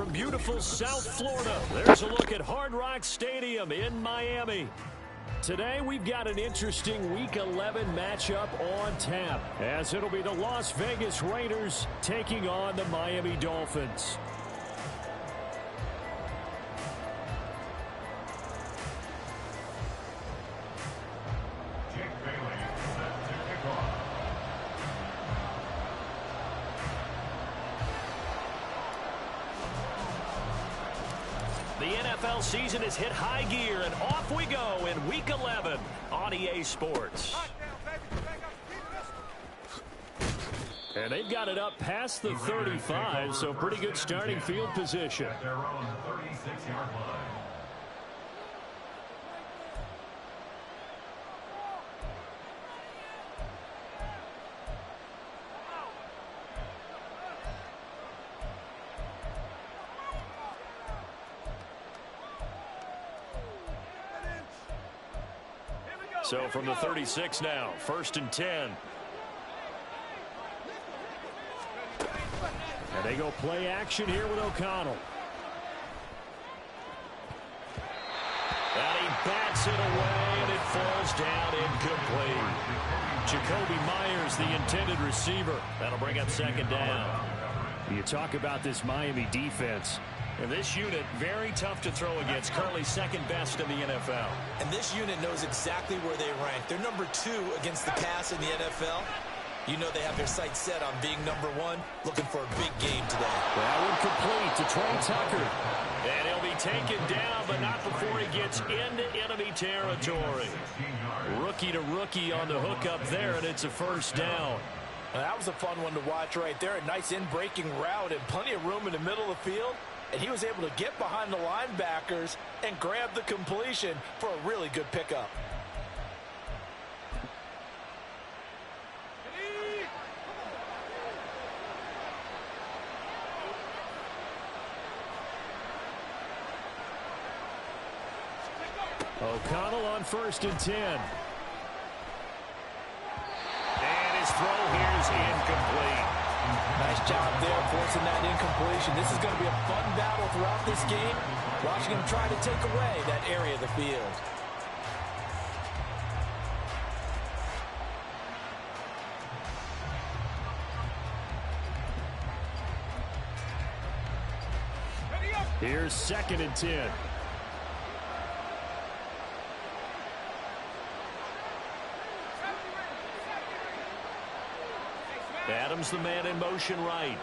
from beautiful South Florida. There's a look at Hard Rock Stadium in Miami. Today we've got an interesting Week 11 matchup on tap, as it'll be the Las Vegas Raiders taking on the Miami Dolphins. The NFL season has hit high gear, and off we go in Week 11 on EA Sports. And they've got it up past the 35, so pretty good starting field position. So from the 36 now, 1st and 10. And they go play action here with O'Connell. And he bats it away, and it falls down incomplete. Jacoby Myers, the intended receiver. That'll bring up 2nd down. You talk about this Miami defense. And this unit, very tough to throw against, currently 2nd best in the NFL. And this unit knows exactly where they rank. They're number 2 against the pass in the NFL. You know they have their sights set on being number 1, looking for a big game today. That one complete to Trey Tucker. And he'll be taken down, but not before he gets into enemy territory. Rookie to rookie on the hookup there, and it's a 1st down. Now, that was a fun one to watch right there. A nice in-breaking route and plenty of room in the middle of the field. And he was able to get behind the linebackers and grab the completion for a really good pickup. O'Connell on 1st and 10. And his throw here is incomplete. Nice job there forcing that incompletion. This is going to be a fun battle throughout this game. Watching him try to take away that area of the field. Here's 2nd and 10. Adams the man in motion right.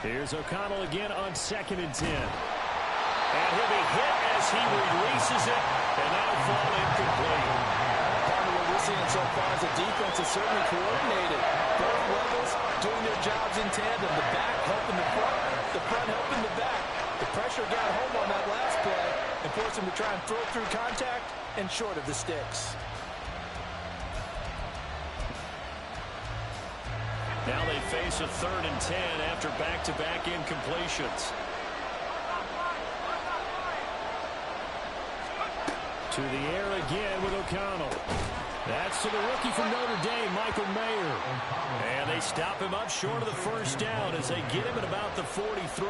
Here's O'Connell again on 2nd and 10. And he'll be hit as he releases it, and that'll fall incomplete. Part of what we're seeing so far is the defense is certainly coordinated. Both levels doing their jobs in tandem. The back helping the front helping the back. The pressure got home on that last play and forced him to try and throw through contact and short of the sticks. Now they face a 3rd and 10 after back-to-back incompletions. To the air again with O'Connell. That's to the rookie from Notre Dame, Michael Mayer. And they stop him up short of the 1st down as they get him at about the 43.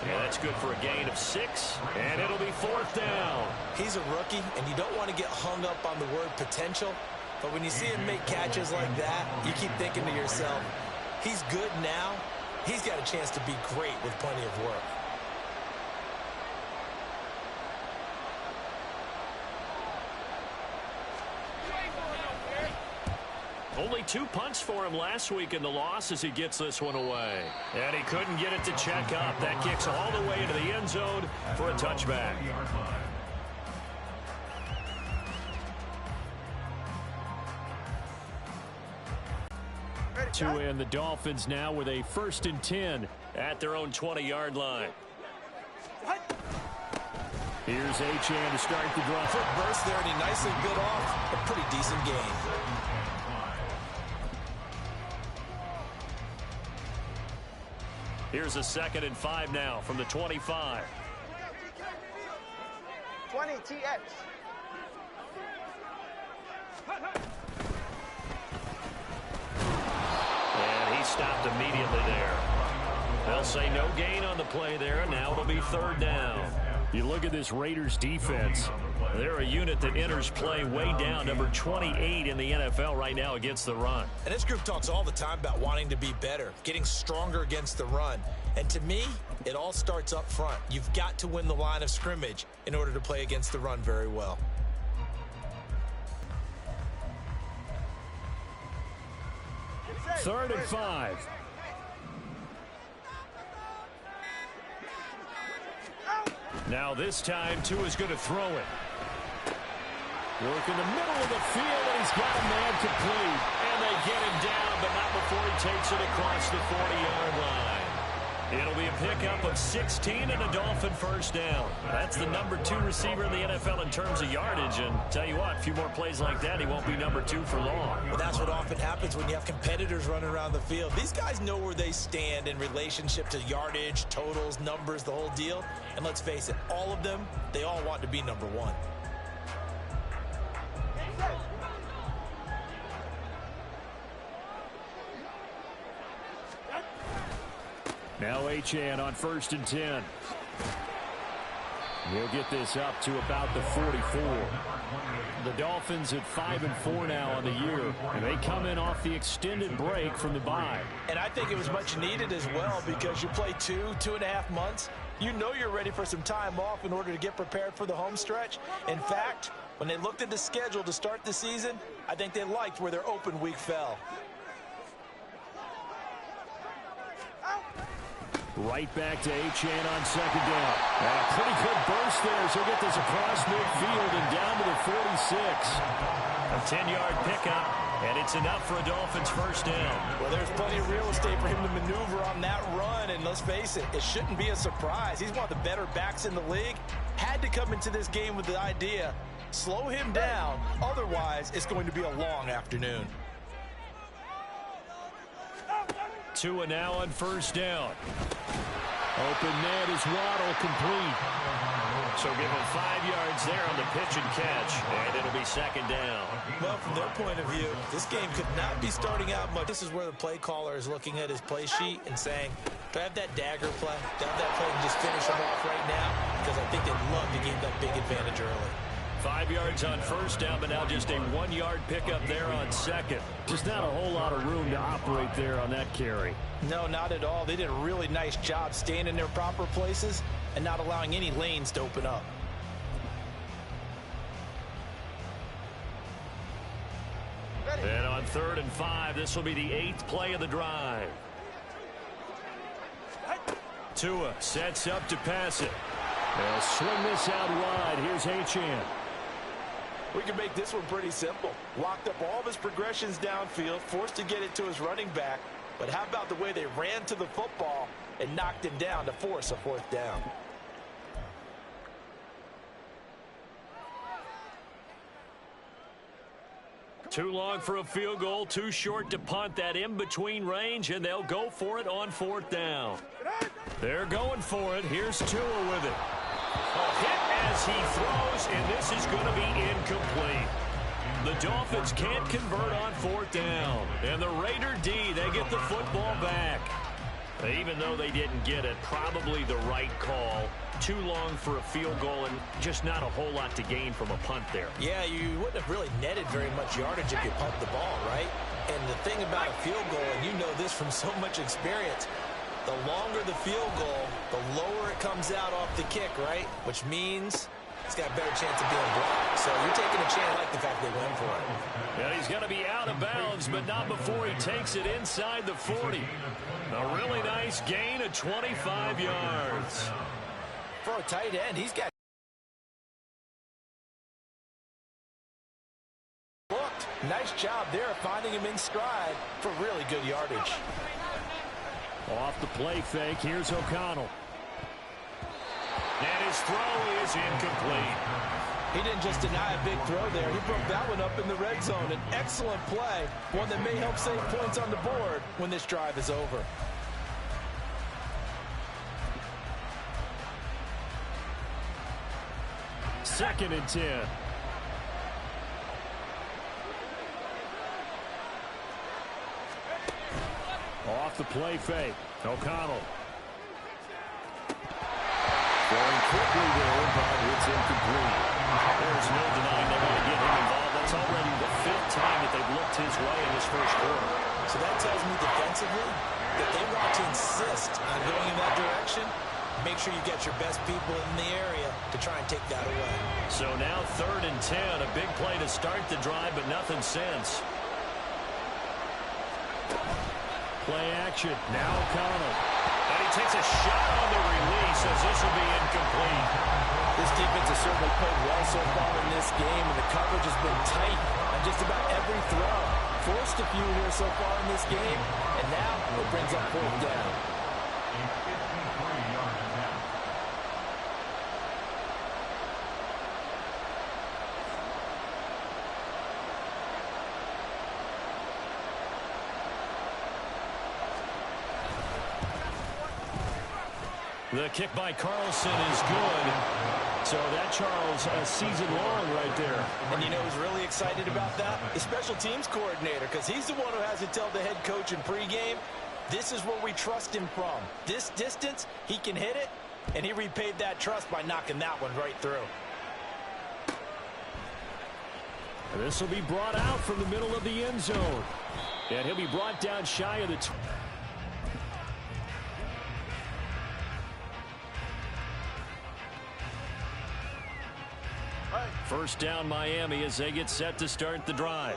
Yeah, that's good for a gain of 6, and it'll be 4th down. He's a rookie, and you don't want to get hung up on the word potential. But when you see him make catches like that, you keep thinking to yourself, he's good now. He's got a chance to be great with plenty of work. Only 2 punts for him last week in the loss as he gets this one away. And he couldn't get it to check up. That kicks all the way into the end zone for a touchback. To end the Dolphins now with a 1st and 10 at their own 20-yard line. Here's Achane to start the drive. Quick burst there, and he nicely bit off a pretty decent game. Here's a 2nd and 5 now from the 25. 20 TX. stopped immediately there. They'll say no gain on the play there. Now it'll be third down. You look at this Raiders defense. They're a unit that enters play way down, number 28 in the NFL right now against the run. And this group talks all the time about wanting to be better, getting stronger against the run. And to me, it all starts up front. You've got to win the line of scrimmage in order to play against the run very well. Third and 5. Now this time, Tua's going to throw it. Work in the middle of the field, and he's got a man complete. And they get him down, but not before he takes it across the 40-yard line. It'll be a pickup of 16 and a Dolphin first down. That's the number 2 receiver in the NFL in terms of yardage. And tell you what, a few more plays like that, he won't be number 2 for long. Well, that's what often happens when you have competitors running around the field. These guys know where they stand in relationship to yardage, totals, numbers, the whole deal. And let's face it, all of them, they all want to be number 1. Now Achane on 1st and 10. We'll get this up to about the 44. The Dolphins at 5-4 now on the year, and they come in off the extended break from the bye. And I think it was much needed as well, because you play 2.5 months. You know you're ready for some time off in order to get prepared for the home stretch. In fact, when they looked at the schedule to start the season, I think they liked where their open week fell. Right back to Achane on 2nd down. And a pretty good burst there, so he'll get this across midfield and down to the 46. A 10-yard pickup, and it's enough for a Dolphins first down. Well, there's plenty of real estate for him to maneuver on that run, and let's face it, it shouldn't be a surprise. He's one of the better backs in the league. Had to come into this game with the idea, slow him down, otherwise it's going to be a long afternoon. Tua now on 1st down. Open man is Waddle, complete. So give him 5 yards there on the pitch and catch, and it'll be 2nd down. Well, from their point of view, this game could not be starting out much. This is where the play caller is looking at his play sheet and saying, do I have that dagger play? Do I have that play and just finish him off right now? Because I think they'd love to gain that big advantage early. 5 yards on 1st down, but now just a 1-yard pickup there on 2nd. Just not a whole lot of room to operate there on that carry. No, not at all. They did a really nice job staying in their proper places and not allowing any lanes to open up. And on 3rd and 5, this will be the 8th play of the drive. Tua sets up to pass it. They'll swing this out wide. Here's Achane. We can make this one pretty simple. Locked up all of his progressions downfield, forced to get it to his running back. But how about the way they ran to the football and knocked him down to force a 4th down? Too long for a field goal, too short to punt. That in-between range, and they'll go for it on 4th down. They're going for it. Here's Tua with it. A hit as he throws, and this is going to be incomplete. The Dolphins can't convert on 4th down. And the Raider D, they get the football back. Even though they didn't get it, probably the right call. Too long for a field goal and just not a whole lot to gain from a punt there. Yeah, you wouldn't have really netted very much yardage if you pumped the ball, right? And the thing about a field goal, and you know this from so much experience, the longer the field goal, the lower it comes out off the kick, right? Which means it's got a better chance of being blocked. So you're taking a chance. I like the fact they went for it. Yeah, he's going to be out of bounds, but not before he takes it inside the 40. A really nice gain of 25 yards. For a tight end, he's got looked. Nice job there finding him in stride for really good yardage. Off the play fake, here's O'Connell. And his throw is incomplete. He didn't just deny a big throw there. He broke that one up in the red zone. An excellent play, one that may help save points on the board when this drive is over. Second and 10. Off the play fake. O'Connell. Going quickly there, but it's incomplete. There's no denying they want to get him involved. That's already the 5th time that they've looked his way in this first quarter. So that tells me defensively that they want to insist on going in that direction. Make sure you get your best people in the area to try and take that away. So now 3rd and 10. A big play to start the drive, but nothing since. Play action. Now O'Connell. And he takes a shot on the release as this will be incomplete. This defense has certainly played well so far in this game, and the coverage has been tight on just about every throw. Forced a few here so far in this game, and now it brings up 4th down. The kick by Carlson is good. So that, Charles, a season long right there. And you know who's really excited about that? The special teams coordinator, because he's the one who has to tell the head coach in pregame, this is where we trust him from. This distance, he can hit it, and he repaid that trust by knocking that one right through. This will be brought out from the middle of the end zone. And he'll be brought down shy of the... First down Miami as they get set to start the drive.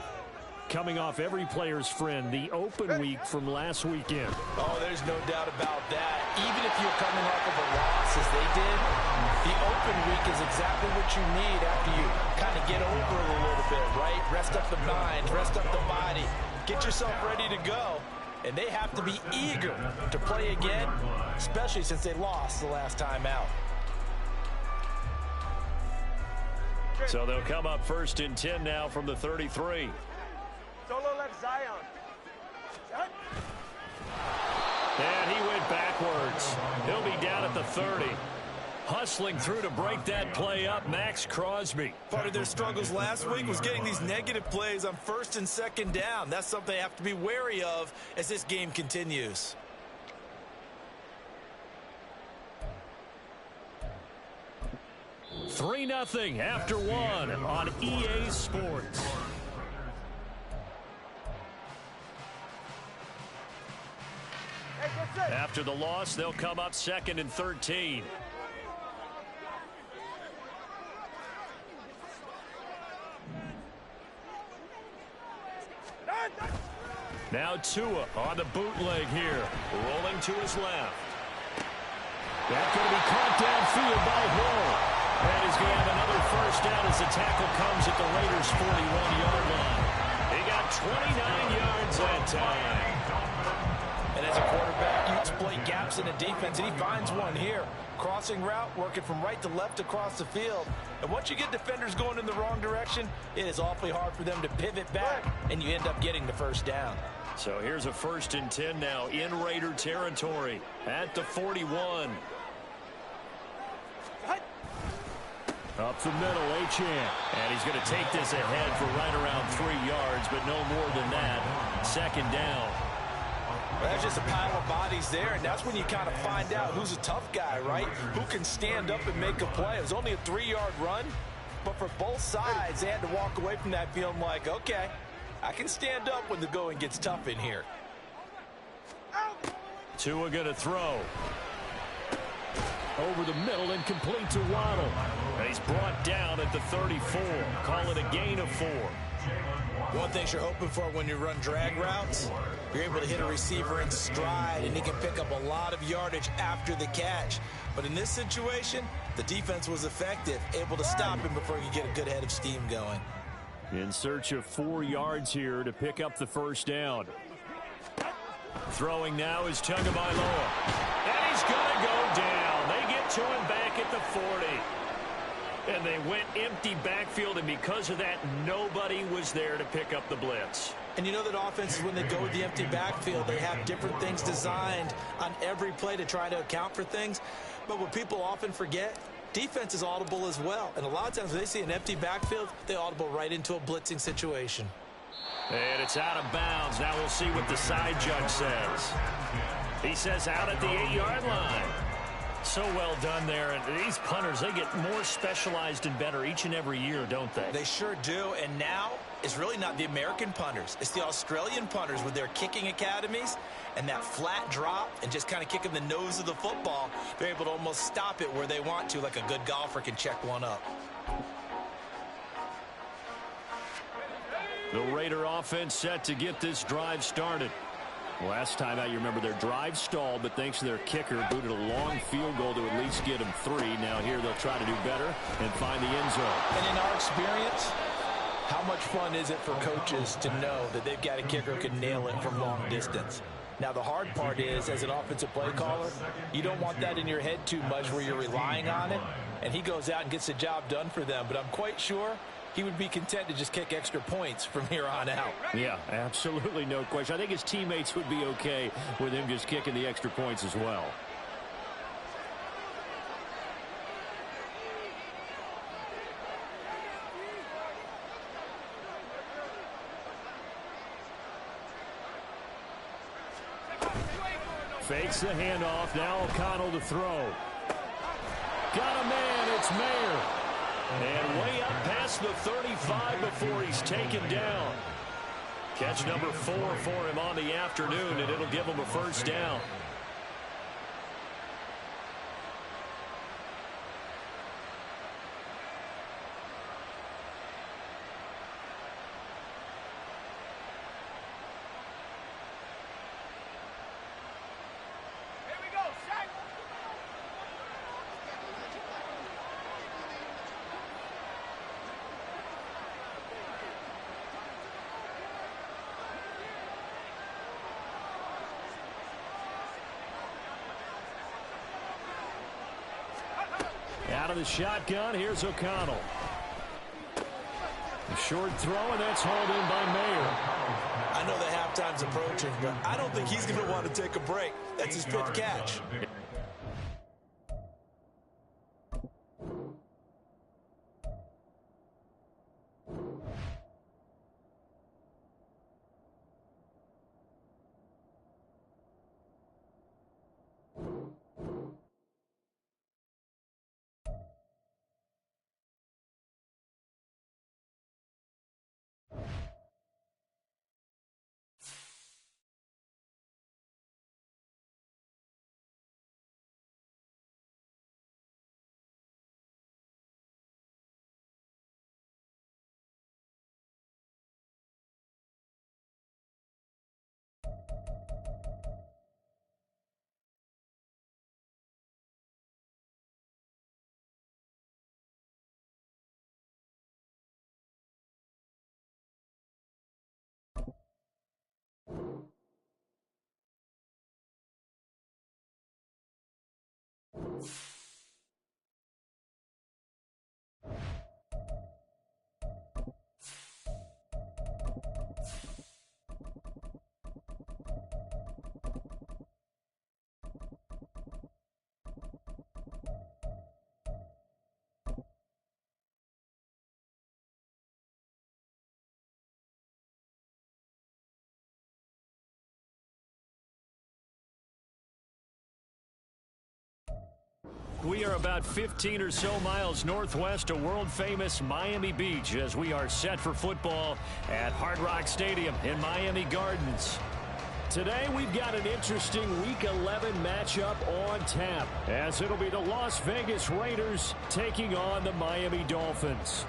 Coming off every player's friend, the open week from last weekend. Oh, there's no doubt about that. Even if you're coming off of a loss as they did, the open week is exactly what you need after you kind of get over it a little bit, right? Rest up the mind, rest up the body, get yourself ready to go. And they have to be eager to play again, especially since they lost the last time out. So they'll come up 1st and 10 now from the 33. Solo left Zion. And he went backwards. He'll be down at the 30. Hustling through to break that play up, Max Crosby. Part of their struggles last week was getting these negative plays on 1st and 2nd down. That's something they have to be wary of as this game continues. 3-0 after 1 on EA Sports. After the loss, they'll come up 2nd and 13. Now Tua on the bootleg here, rolling to his left. That's going to be caught downfield by Hill. And he's going to have another first down as the tackle comes at the Raiders' 41-yard line. He got 29 yards that time. And as a quarterback, you exploit gaps in the defense, and he finds one here. Crossing route, working from right to left across the field. And once you get defenders going in the wrong direction, it is awfully hard for them to pivot back, and you end up getting the first down. So here's a 1st and 10 now in Raider territory at the 41. Up the middle, Achane. And he's going to take this ahead for right around 3 yards, but no more than that. 2nd down. Well, that's just a pile of bodies there, and that's when you kind of find out who's a tough guy, right? Who can stand up and make a play. It was only a 3-yard run, but for both sides, they had to walk away from that feeling like, okay, I can stand up when the going gets tough in here. Tua going to throw. Over the middle and complete to Waddle. And he's brought down at the 34. Call it a gain of 4. One thing you're hoping for when you run drag routes, you're able to hit a receiver in stride, and he can pick up a lot of yardage after the catch. But in this situation, the defense was effective, able to stop him before he could get a good head of steam going. In search of 4 yards here to pick up the first down. Throwing now is Tagovailoa. And he's going to go down. They get to him back at the 40. And they went empty backfield, and because of that, nobody was there to pick up the blitz. And you know that offenses, when they go with the empty backfield, they have different things designed on every play to try to account for things. But what people often forget, defense is audible as well. And a lot of times when they see an empty backfield, they audible right into a blitzing situation. And it's out of bounds. Now we'll see what the side judge says. He says out at the 8-yard line. So well done there. And these punters, they get more specialized and better each and every year, don't they? They sure do. And now it's really not the American punters. It's the Australian punters with their kicking academies and that flat drop and just kind of kicking the nose of the football. They're able to almost stop it where they want to, like a good golfer can check one up. The Raider offense set to get this drive started. Last time out, you remember their drive stalled, but thanks to their kicker, booted a long field goal to at least get them 3. Now here they'll try to do better and find the end zone. And in our experience, how much fun is it for coaches to know that they've got a kicker who can nail it from long distance? Now, the hard part is, as an offensive play caller, you don't want that in your head too much where you're relying on it, and he goes out and gets the job done for them. But I'm quite sure he would be content to just kick extra points from here on out. Yeah, absolutely no question. I think his teammates would be okay with him just kicking the extra points as well. Fakes the handoff. Now O'Connell to throw. Got a man. It's Mayer. And way up past the 35 before he's taken down. Catch number 4 for him on the afternoon, and it'll give him a first down. Out of the shotgun, here's O'Connell. A short throw, and that's hauled in by Mayer. I know that halftime's approaching, but I don't think he's going to want to take a break. That's his fifth catch. We are about 15 or so miles northwest of world-famous Miami Beach as we are set for football at Hard Rock Stadium in Miami Gardens. Today we've got an interesting Week 11 matchup on tap as it'll be the Las Vegas Raiders taking on the Miami Dolphins.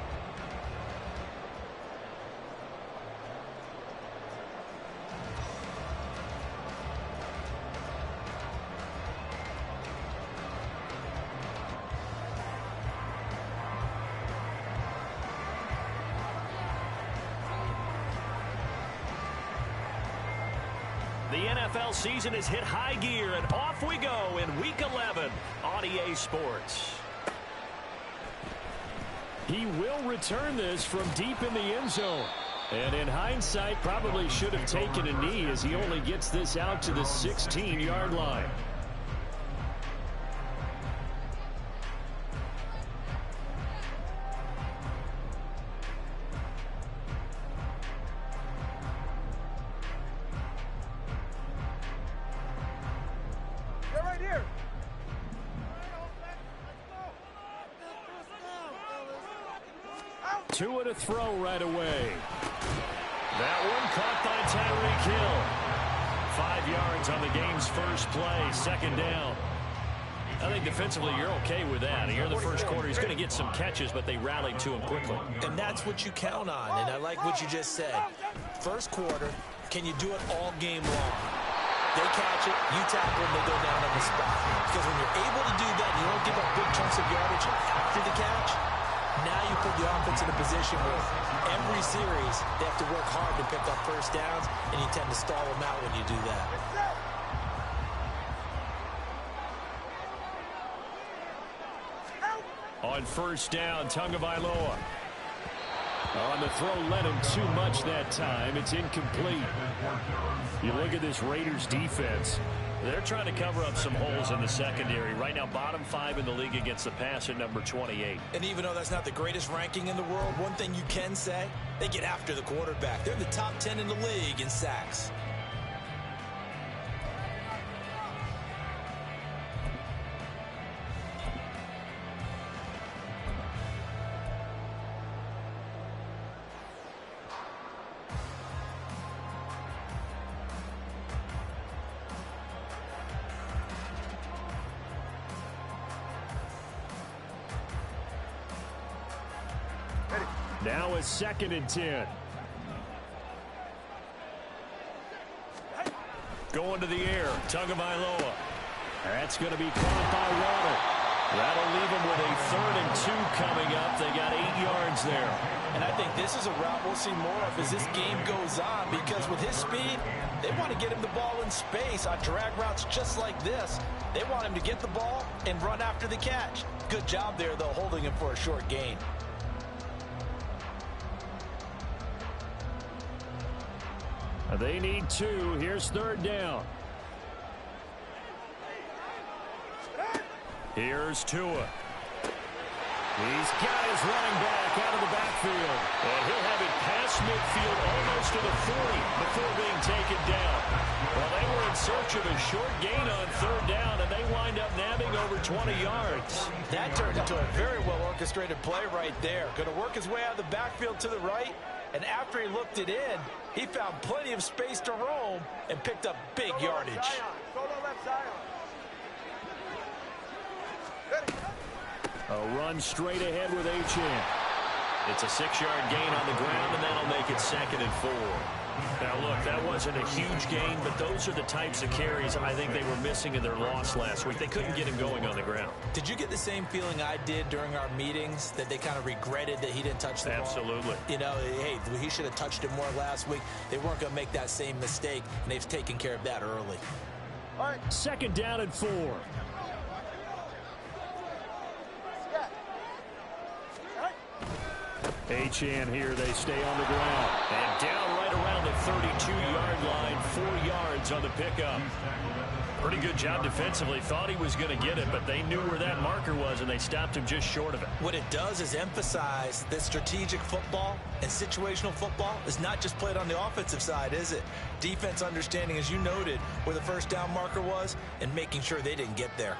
The NFL season has hit high gear, and off we go in Week 11 on EA Sports. He will return this from deep in the end zone. And in hindsight, probably should have taken a knee as he only gets this out to the 16-yard line. Tua to throw right away. That one caught by Tyreek Hill. 5 yards on the game's first play, second down. I think defensively you're okay with that. Here in the first quarter, he's going to get some catches, but they rallied to him quickly. And that's what you count on, and I like what you just said. First quarter, can you do it all game long? They catch it, you tackle them, they go down on the spot. Because when you're able to do that, you don't give up big chunks of yardage after the catch, now you put the offense in a position where every series they have to work hard to pick up first downs, and you tend to stall them out when you do that. On first down, Tagovailoa. On the throw, led him too much that time. It's incomplete. You look at this Raiders defense. They're trying to cover up some holes in the secondary. Right now, bottom 5 in the league against the pass at number 28. And even though that's not the greatest ranking in the world, one thing you can say, they get after the quarterback. They're in the top 10 in the league in sacks. Now it's 2nd and 10. Going to the air, Tagovailoa. That's going to be caught by Waddle. That'll leave them with a 3rd and 2 coming up. They got 8 yards there. And I think this is a route we'll see more of as this game goes on, because with his speed, they want to get him the ball in space on drag routes just like this. They want him to get the ball and run after the catch. Good job there, though, holding him for a short gain. They need 2. Here's 3rd down. Here's Tua. He's got his running back out of the backfield. And he'll have it past midfield almost to the 40 before being taken down. Well, they were in search of a short gain on 3rd down, and they wind up nabbing over 20 yards. That turned into a very well-orchestrated play right there. Going to work his way out of the backfield to the right, and after he looked it in, he found plenty of space to roam and picked up big yardage. A run straight ahead with Achane. It's a 6-yard gain on the ground, and that'll make it 2nd and 4. Now, look, that wasn't a huge gain, but those are the types of carries I think they were missing in their loss last week. They couldn't get him going on the ground. Did you get the same feeling I did during our meetings, that they kind of regretted that he didn't touch the ball? Absolutely. You know, hey, he should have touched it more last week. They weren't going to make that same mistake, and they've taken care of that early. All right. 2nd down and 4. Achane here, they stay on the ground. And down right around the 32-yard line, 4 yards on the pickup. Pretty good job defensively. Thought he was going to get it, but they knew where that marker was, and they stopped him just short of it. What it does is emphasize that strategic football and situational football is not just played on the offensive side, is it? Defense understanding, as you noted, where the first down marker was and making sure they didn't get there.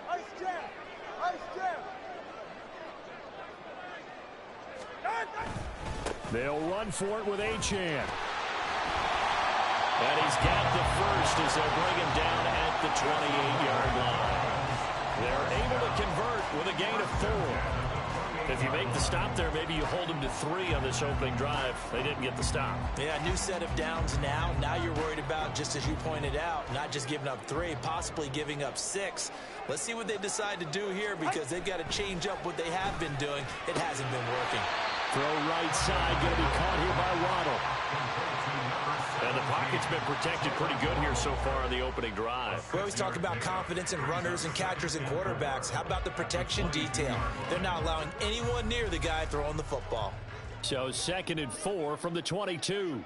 Ice jam! Ice jam! They'll run for it with Achane. And he's got the first as they'll bring him down at the 28-yard line. They're able to convert with a gain of 4. If you make the stop there, maybe you hold them to 3 on this opening drive. They didn't get the stop. Yeah, new set of downs now. Now you're worried about, just as you pointed out, not just giving up 3, possibly giving up 6. Let's see what they decide to do here, because they've got to change up what they have been doing. It hasn't been working. Throw right side, going to be caught here by Waddle. And the pocket's been protected pretty good here so far on the opening drive. We always talk about confidence in runners and catchers and quarterbacks. How about the protection detail? They're not allowing anyone near the guy throwing the football. So 2nd and 4 from the 22.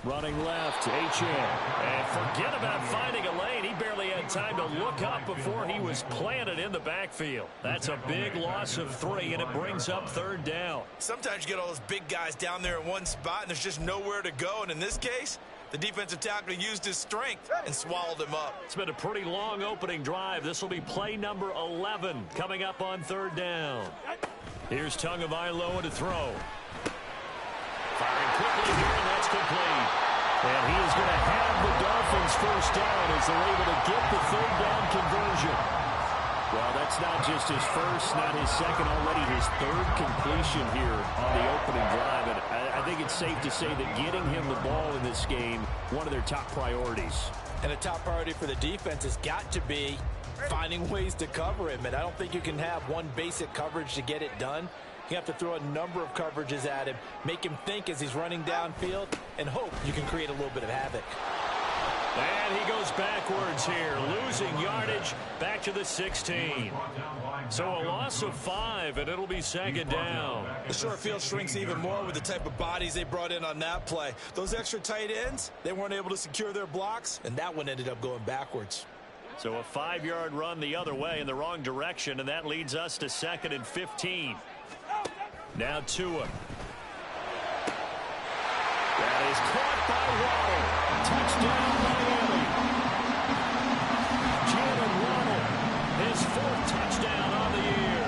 Running left, Achane. And forget about finding a lane. He barely had time to look up before he was planted in the backfield. That's a big loss of 3, and it brings up 3rd down. Sometimes you get all those big guys down there in one spot, and there's just nowhere to go. And in this case, the defensive tackle used his strength and swallowed him up. It's been a pretty long opening drive. This will be play number 11 coming up on 3rd down. Here's Tagovailoa to throw. Firing quickly here, and that's complete. And he is going to have the Dolphins first down as they're able to get the third down conversion. Well, that's not just his first, not his second, already his third completion here on the opening drive. And I think it's safe to say that getting him the ball in this game, one of their top priorities. And the top priority for the defense has got to be finding ways to cover him. And I don't think you can have one basic coverage to get it done. You have to throw a number of coverages at him, make him think as he's running downfield, and hope you can create a little bit of havoc. And he goes backwards here, losing yardage back to the 16. So a loss of 5, and it'll be second down. The short field shrinks even more with the type of bodies they brought in on that play. Those extra tight ends, they weren't able to secure their blocks, and that one ended up going backwards. So a 5-yard run the other way in the wrong direction, and that leads us to 2nd and 15. Now Tua. That is caught by Waddle. Touchdown, Miami. Jalen Waddle, his 4th touchdown on the year.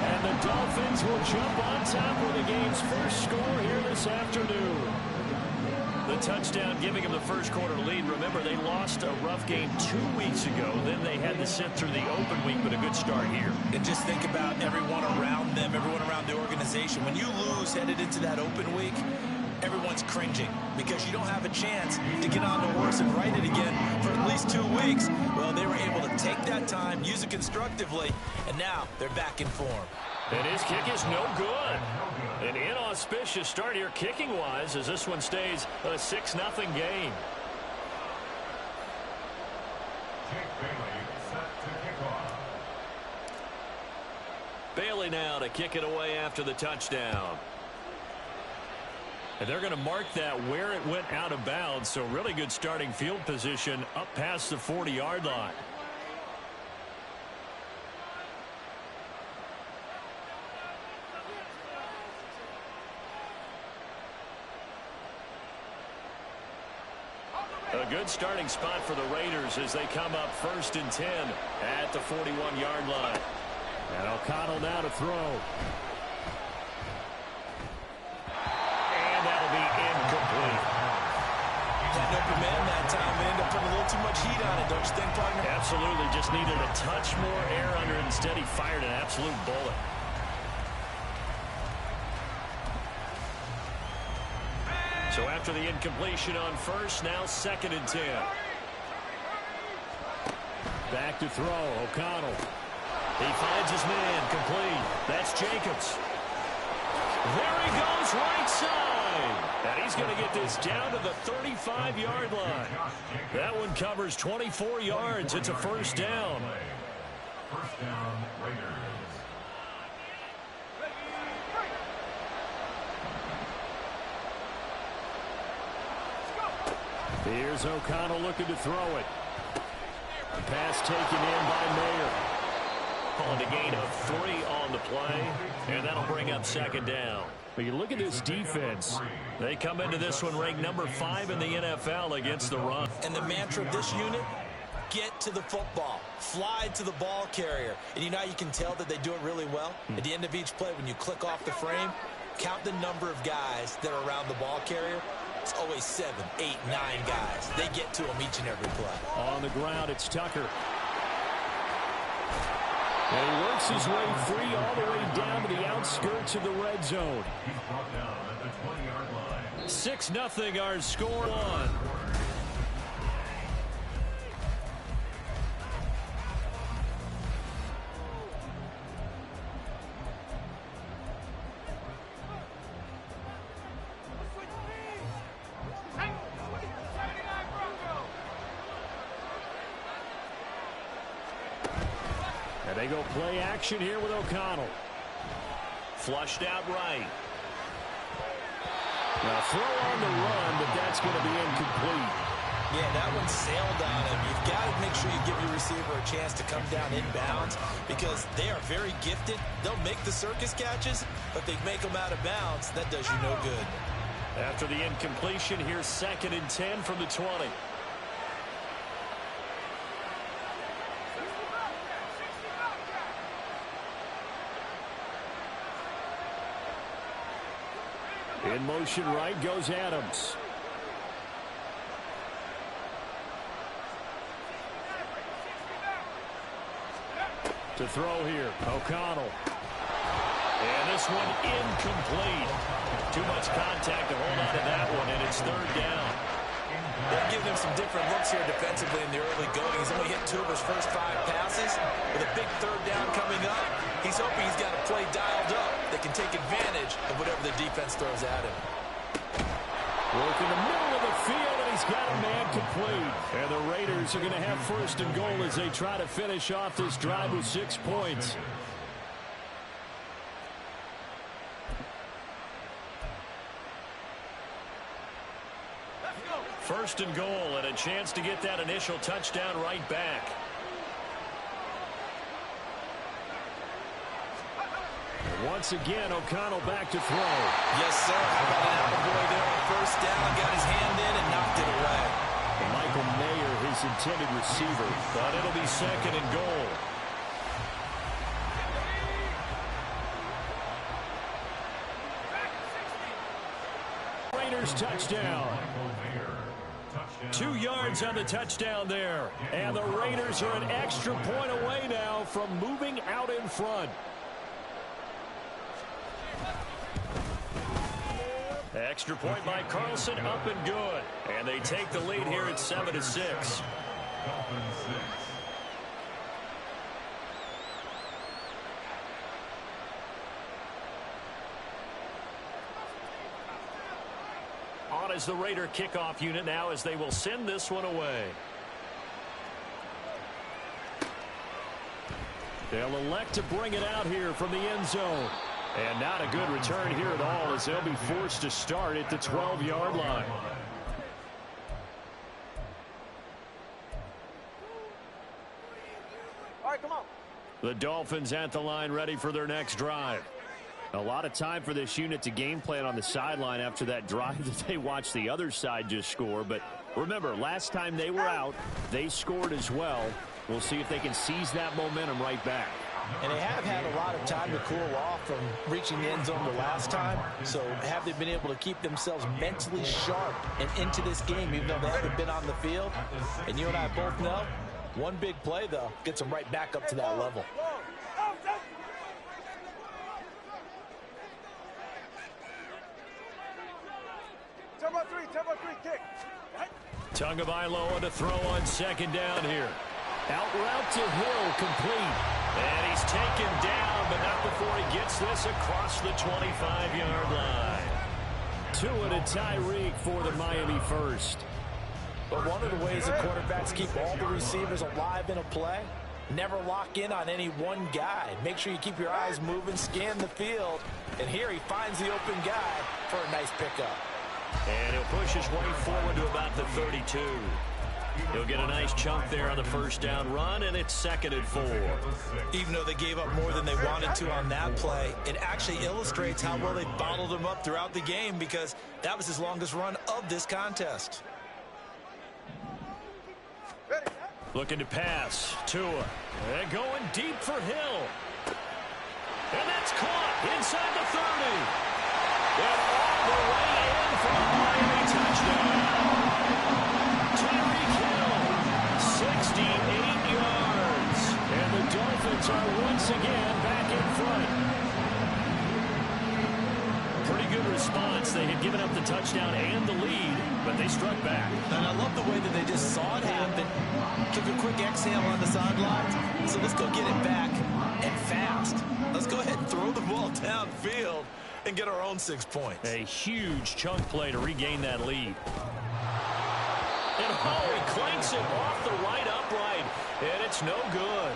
And the Dolphins will jump on top with the game's first score here this afternoon. The touchdown giving them the first quarter lead. Remember, they lost a rough game 2 weeks ago. Then they had to sit through the open week, but a good start here. And just think about everyone around them, everyone around the organization. When you lose headed into that open week, everyone's cringing because you don't have a chance to get on the horse and ride it again for at least 2 weeks. Well, they were able to take that time, use it constructively, and now they're back in form. And his kick is no good. An inauspicious start here kicking-wise as this one stays a 6-0 game. Bailey now to kick it away after the touchdown. And they're going to mark that where it went out of bounds, so really good starting field position up past the 40-yard line. A good starting spot for the Raiders as they come up 1st and 10 at the 41-yard line. And O'Connell now to throw. And that'll be incomplete. Had an open man that time. They ended up putting a little too much heat on it, don't you think, partner? Absolutely. Just needed a touch more air under it. Instead, he fired an absolute bullet. So after the incompletion on first, now 2nd and 10. Back to throw, O'Connell. He finds his man, complete. That's Jacobs. There he goes, right side. And he's going to get this down to the 35-yard line. That one covers 24 yards. It's a first down. First down, Raiders. Here's O'Connell looking to throw it. The pass taken in by Mayer. On a gain of 3 on the play, and that'll bring up 2nd down. But you look at this defense. They come into this one ranked number 5 in the NFL against the run. And the mantra of this unit, get to the football. Fly to the ball carrier. And you know how you can tell that they do it really well? At the end of each play, when you click off the frame, count the number of guys that are around the ball carrier. It's always 7, 8, 9 guys. They get to him each and every play. On the ground, it's Tucker. And he works his way free all the way down to the outskirts of the red zone. He's brought down at the 20-yard line. 6-0 our score on. And they go play action here with O'Connell. Flushed out right. Now throw on the run, but that's going to be incomplete. Yeah, that one sailed on him. You've got to make sure you give your receiver a chance to come down inbounds because they are very gifted. They'll make the circus catches, but they make them out of bounds. That does you no good. After the incompletion, here's 2nd and 10 from the 20. In motion right goes Adams. To throw here, O'Connell. And this one incomplete. Too much contact to hold on to that one, and it's third down. They're giving him some different looks here defensively in the early going. He's only hit 2 of his first 5 passes. With a big third down coming up, he's hoping he's got a play dialed up that can take advantage of whatever the defense throws at him. Work in the middle of the field, and he's got a man complete. And the Raiders are going to have first and goal as they try to finish off this drive with 6 points. First and goal, and a chance to get that initial touchdown right back. And once again, O'Connell back to throw. Yes, sir. How about an attaboy there on first down? Got his hand in and knocked it away. And Michael Mayer, his intended receiver, but it'll be second and goal. Raiders touchdown. 2 yards on the touchdown there. And the Raiders are an extra point away now from moving out in front. Extra point by Carlson, up and good. And they take the lead here at 7-6. On is the Raider kickoff unit now as they will send this one away. They'll elect to bring it out here from the end zone. And not a good return here at all as they'll be forced to start at the 12-yard line. All right, come on. The Dolphins at the line ready for their next drive. A lot of time for this unit to game plan on the sideline after that drive that they watched the other side just score. But remember, last time they were out, they scored as well. We'll see if they can seize that momentum right back. And they have had a lot of time to cool off from reaching the end zone the last time. So have they been able to keep themselves mentally sharp and into this game, even though they haven't been on the field? And you and I both know, one big play, though, gets them right back up to that level. Tempo 3, kick. Tagovailoa to throw on second down here. Out route to Hill, complete. And he's taken down, but not before he gets this across the 25-yard line. Tua to Tyreek for the Miami first. But one of the ways the quarterbacks keep all the receivers alive in a play, never lock in on any one guy. Make sure you keep your eyes moving, scan the field. And here he finds the open guy for a nice pickup. And he'll push his way forward to about the 32. He'll get a nice chunk there on the first down run, and it's 2nd and 4. Even though they gave up more than they wanted to on that play, it actually illustrates how well they bottled him up throughout the game because that was his longest run of this contest. Looking to pass. Tua. And going deep for Hill. And that's caught inside the 30. And all the way in for a Miami touchdown. Tyreek Hill, 68 yards. And the Dolphins are once again back in front. Pretty good response. They had given up the touchdown and the lead, but they struck back. And I love the way that they just saw it happen. Took a quick exhale on the sidelines. So let's go get it back and fast. Let's go ahead and throw the ball downfield and get our own 6 points. A huge chunk play to regain that lead. And Howie clanks it off the right upright, and it's no good.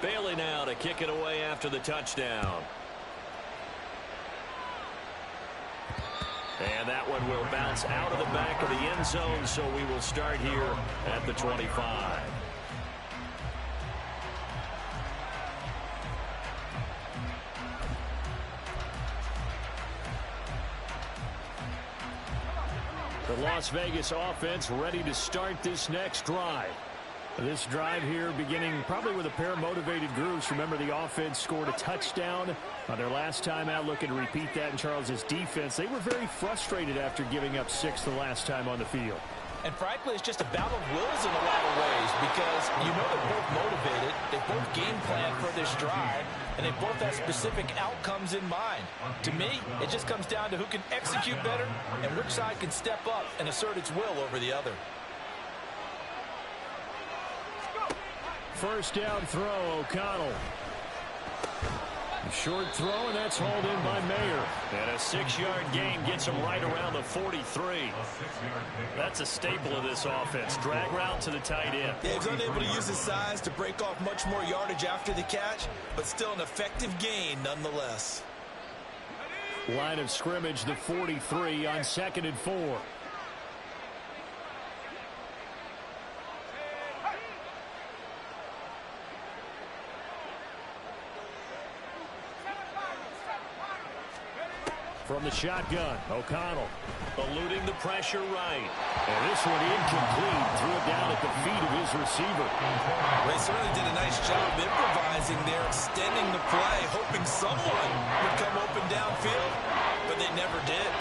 Bailey now to kick it away after the touchdown. And that one will bounce out of the back of the end zone, so we will start here at the 25. The Las Vegas offense ready to start this next drive. This drive here beginning probably with a pair of motivated groups. Remember, the offense scored a touchdown on their last time out, looking to repeat that in Charles's defense. They were very frustrated after giving up 6 the last time on the field. And frankly, it's just a battle of wills in a lot of ways because you know they're both motivated, they both game plan for this drive, and they both have specific outcomes in mind. To me, it just comes down to who can execute better and which side can step up and assert its will over the other. First down throw, O'Connell. Short throw, and that's hauled in by Mayer. And a 6-yard gain gets him right around the 43. That's a staple of this offense. Drag route to the tight end. Yeah, he's unable to use his size to break off much more yardage after the catch, but still an effective gain nonetheless. Line of scrimmage, the 43 on 2nd and 4. From the shotgun, O'Connell eluding the pressure right. And this one incomplete. Threw it down at the feet of his receiver. They certainly did a nice job improvising there, extending the play, hoping someone would come open downfield, but they never did.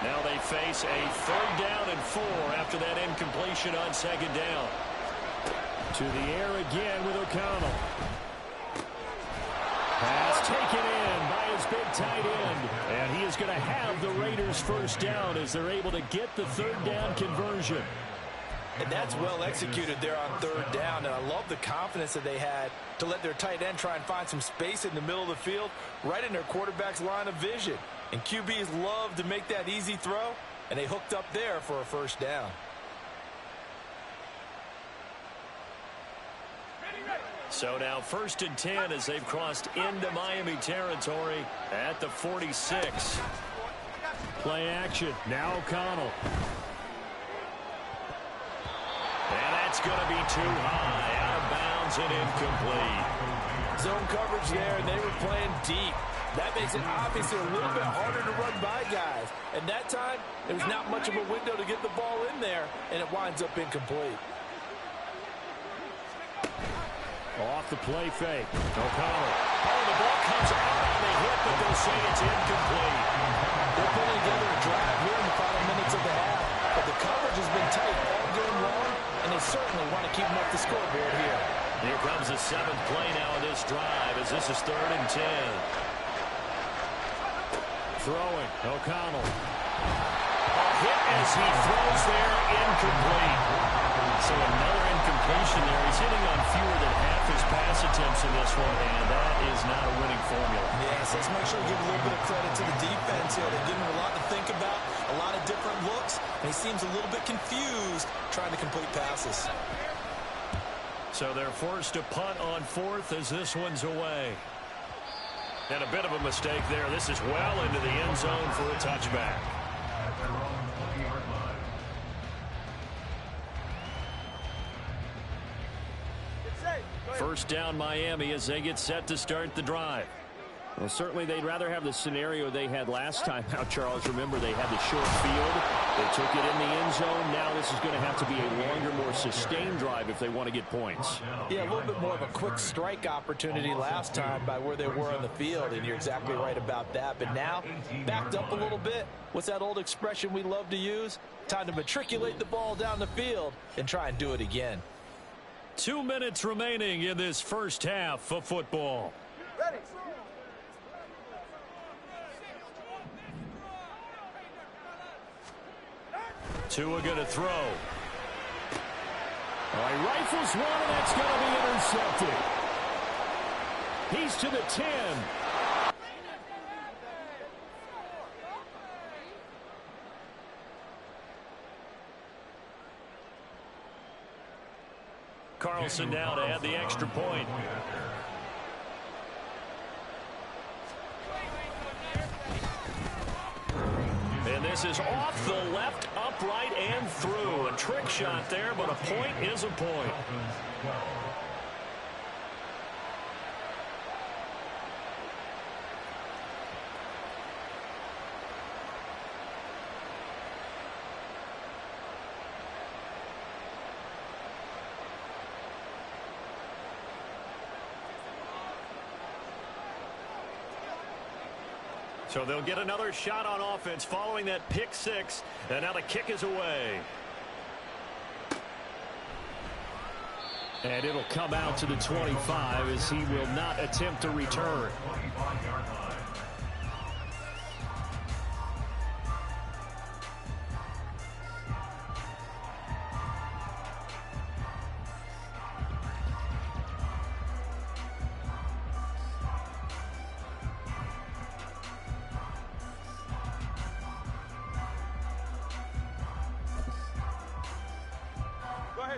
Now they face a 3rd down and 4 after that incompletion on 2nd down. To the air again with O'Connell. Pass taken in by his big tight end. And he is going to have the Raiders first down as they're able to get the 3rd down conversion. And that's well executed there on 3rd down. And I love the confidence that they had to let their tight end try and find some space in the middle of the field, right in their quarterback's line of vision. And QBs love to make that easy throw, and they hooked up there for a first down. So now 1st and 10 as they've crossed into Miami territory at the 46. Play action. Now O'Connell. And that's going to be too high. Out of bounds and incomplete. Zone coverage there, and they were playing deep. That makes it obviously a little bit harder to run by guys. And that time, there was not much of a window to get the ball in there, and it winds up incomplete. Off the play fake. O'Connell. Oh, the ball comes out on the hit, but they'll say it's incomplete. They're putting together a drive here in the final minutes of the half, but the coverage has been tight all game long, and they certainly want to keep them up the scoreboard here. Here comes the 7th play now in this drive as this is 3rd and 10. Throwing. O'Connell. A hit as he throws there, incomplete. So another incompletion there. He's hitting on fewer than half his pass attempts in this one, and that is not a winning formula. Yes, let's make sure we give a little bit of credit to the defense here. They're giving him a lot to think about, a lot of different looks, and he seems a little bit confused trying to complete passes. So they're forced to punt on 4th as this one's away. And a bit of a mistake there. This is well into the end zone for a touchback. First down Miami as they get set to start the drive. Well, certainly they'd rather have the scenario they had last time out, Charles. Remember, they had the short field. They took it in the end zone. Now this is going to have to be a longer, more sustained drive if they want to get points. Yeah, a little bit more of a quick strike opportunity last time by where they were on the field, and you're exactly right about that. But now, backed up a little bit. What's that old expression we love to use? Time to matriculate the ball down the field and try and do it again. 2 minutes remaining in this first half of football. Ready. Tua going to throw. All right, rifles one, and that's going to be intercepted. He's to the 10. Carlson now to add the extra point. And This is off the left, upright, and through. A trick shot there, but a point is a point. So they'll get another shot on offense following that pick six. And now the kick is away. And it'll come out to the 25 as he will not attempt to return.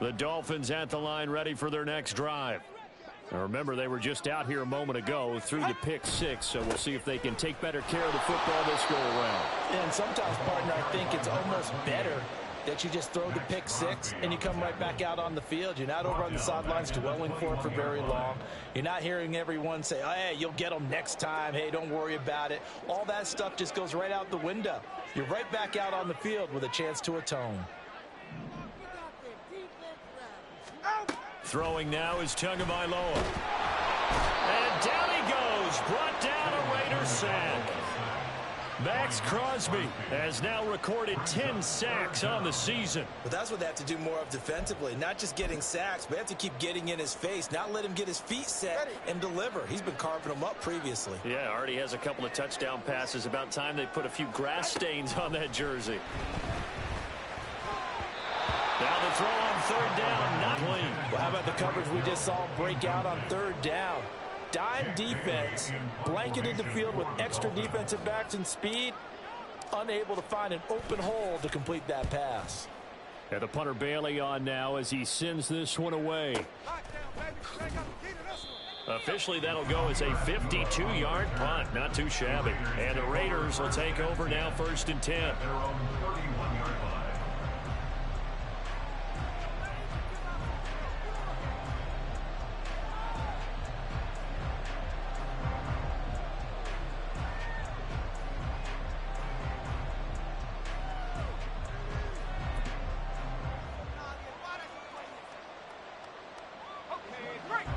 The Dolphins at the line ready for their next drive. Now remember, they were just out here a moment ago through the pick six, so we'll see if they can take better care of the football this go around. And sometimes, partner, I think it's almost better that you just throw the pick six and you come right back out on the field. You're not over on the sidelines dwelling for it for very long. You're not hearing everyone say, oh, hey, you'll get them next time. Hey, don't worry about it. All that stuff just goes right out the window. You're right back out on the field with a chance to atone. Throwing now is Tagovailoa. And down he goes. Brought down a Raiders sack. Max Crosby has now recorded 10 sacks on the season. But that's what they have to do more of defensively. Not just getting sacks, but they have to keep getting in his face. Not let him get his feet set and deliver. He's been carving them up previously. Yeah, already has a couple of touchdown passes. About time they put a few grass stains on that jersey. Now the throw on third down, not clean. Well, how about the coverage we just saw break out on third down? Dime defense, blanketed the field with extra defensive backs and speed, unable to find an open hole to complete that pass. And the punter Bailey on now as he sends this one away. Officially, that'll go as a 52-yard punt. Not too shabby. And the Raiders will take over now, 1st and 10.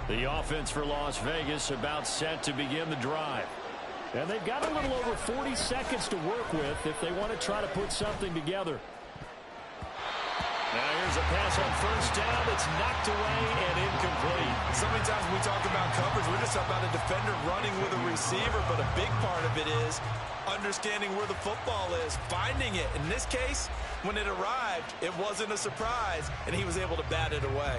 The offense for Las Vegas about set to begin the drive. And they've got a little over 40 seconds to work with if they want to try to put something together. Now here's a pass on first down that's knocked away and incomplete. So many times when we talk about coverage, we're just talking about a defender running with a receiver, but a big part of it is understanding where the football is, finding it. In this case, when it arrived, it wasn't a surprise, and he was able to bat it away.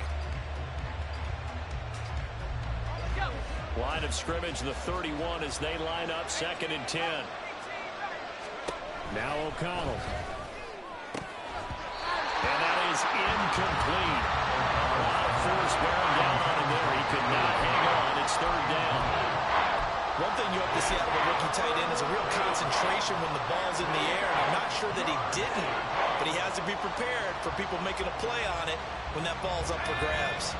Line of scrimmage, the 31 as they line up 2nd and 10. Now O'Connell. And that is incomplete. A lot of force bearing down on him there. He could not hang on. It's 3rd down. One thing you hope to see out of a rookie tight end is a real concentration when the ball's in the air. And I'm not sure that he didn't, but he has to be prepared for people making a play on it when that ball's up for grabs.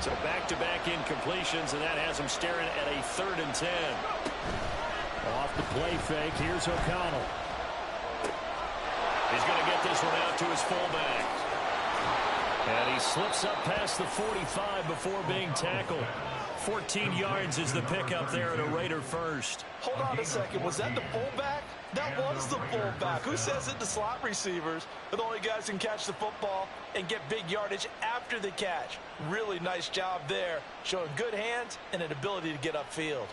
So back-to-back incompletions, and that has him staring at a 3rd and 10. Off the play fake, here's O'Connell. He's going to get this one out to his fullback. And he slips up past the 45 before being tackled. 14 yards is the pickup there at a Raider first. Hold on a second. Was that the fullback? That was the fullback. Who says it? The slot receivers are the only guys who can catch the football and get big yardage after the catch. Really nice job there, showing good hands and an ability to get upfield.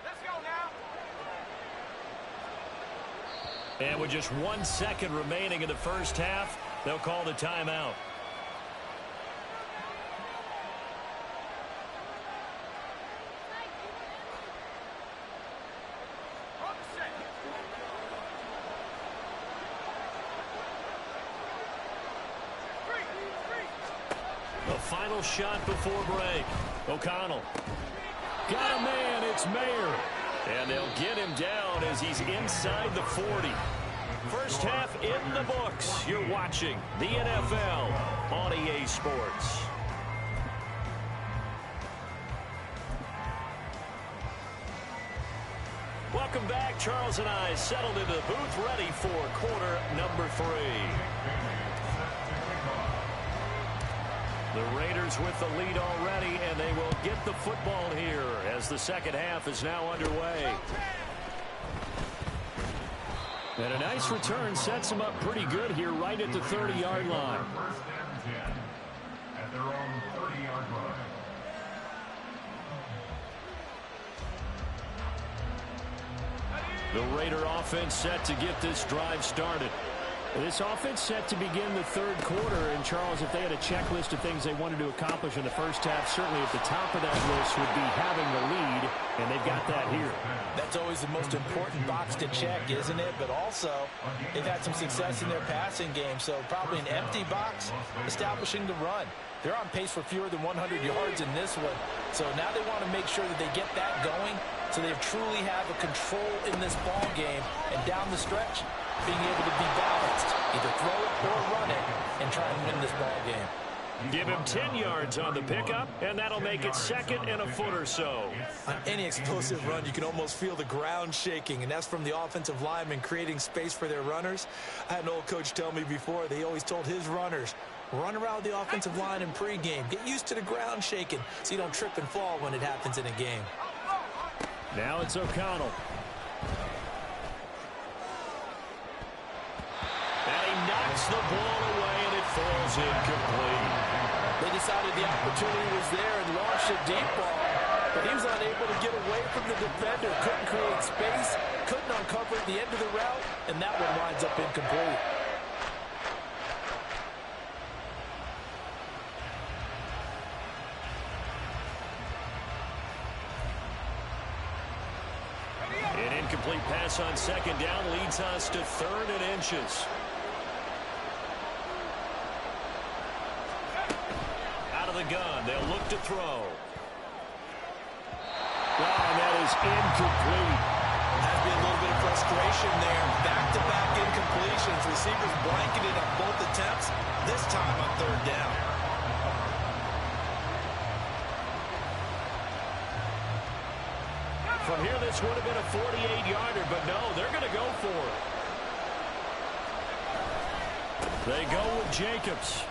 Let's go now. And with just 1 second remaining in the first half, they'll call the timeout. The final shot before break. O'Connell got a man. It's Mayer. And they'll get him down as he's inside the 40. First half in the books. You're watching the NFL on EA Sports. Welcome back. Charles and I settled into the booth, ready for quarter number 3. The Raiders with the lead already, and they will get the football here as the second half is now underway. And a nice return sets them up pretty good here right at the 30-yard line. First and 10 at their own 30-yard line. The Raider offense set to get this drive started. This offense set to begin the third quarter. And, Charles, if they had a checklist of things they wanted to accomplish in the first half, certainly at the top of that list would be having the lead, and they've got that here. That's always the most important box to check, isn't it? But also, they've had some success in their passing game, so probably an empty box establishing the run. They're on pace for fewer than 100 yards in this one, so now they want to make sure that they get that going so they truly have a control in this ball game, and down the stretch, being able to be balanced, either throw it or run it, and try and win this ball game. Give him 10 yards on the pickup, and that'll make it second and a foot or so. On any explosive run, you can almost feel the ground shaking, and that's from the offensive linemen creating space for their runners. I had an old coach tell me before, they always told his runners, run around the offensive line in pregame. Get used to the ground shaking so you don't trip and fall when it happens in a game. Now it's O'Connell. And he knocks the ball away, and it falls incomplete. They decided the opportunity was there and launched a deep ball, but he was unable to get away from the defender. Couldn't create space, couldn't uncover at the end of the route, and that one winds up incomplete. An incomplete pass on second down leads us to 3rd and inches. Out of the gun, they'll look to throw. And that is incomplete. Has been a little bit of frustration there. Back-to-back incompletions. Receivers blanketed on both attempts, this time on 3rd down. From here, this would have been a 48-yarder, but no, they're going to go for it. They go with Jacobs.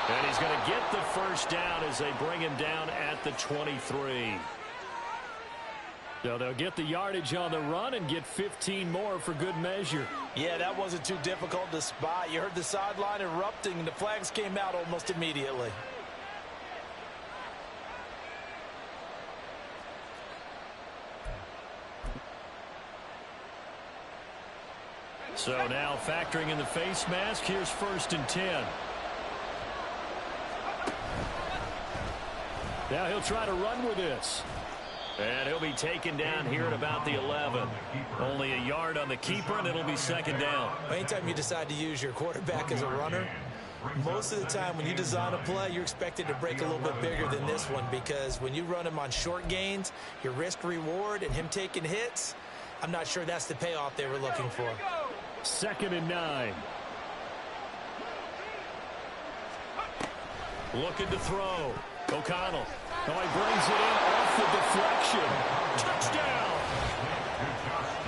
And he's going to get the first down as they bring him down at the 23. So they'll get the yardage on the run and get 15 more for good measure. Yeah, that wasn't too difficult to spot. You heard the sideline erupting, and the flags came out almost immediately. So now factoring in the face mask, here's 1st and 10. Now he'll try to run with this. And he'll be taken down here at about the 11. Only a yard on the keeper, and it'll be 2nd down. Anytime you decide to use your quarterback as a runner, most of the time when you design a play, you're expected to break a little bit bigger than this one, because when you run him on short gains, your risk-reward and him taking hits, I'm not sure that's the payoff they were looking for. 2nd and 9. Looking to throw. O'Connell. Oh, he brings it in off the deflection. Touchdown!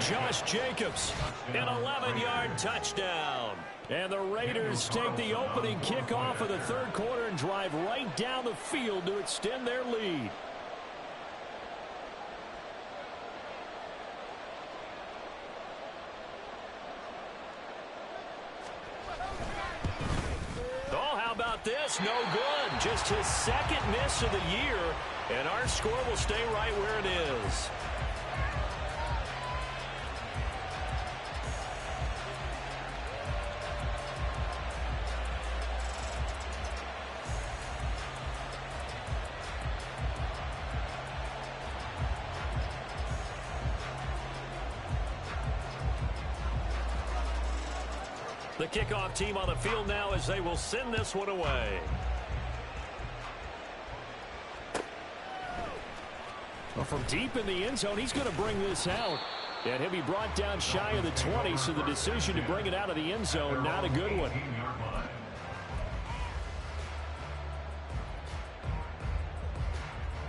Josh Jacobs, an 11-yard touchdown. And the Raiders take the opening kickoff of the third quarter and drive right down the field to extend their lead. This no good. Just his 2nd miss of the year, and our score will stay right where it is. The kickoff team on the field now as they will send this one away. Well, from deep in the end zone, he's going to bring this out. And he'll be brought down shy of the 20, so the decision to bring it out of the end zone, not a good one.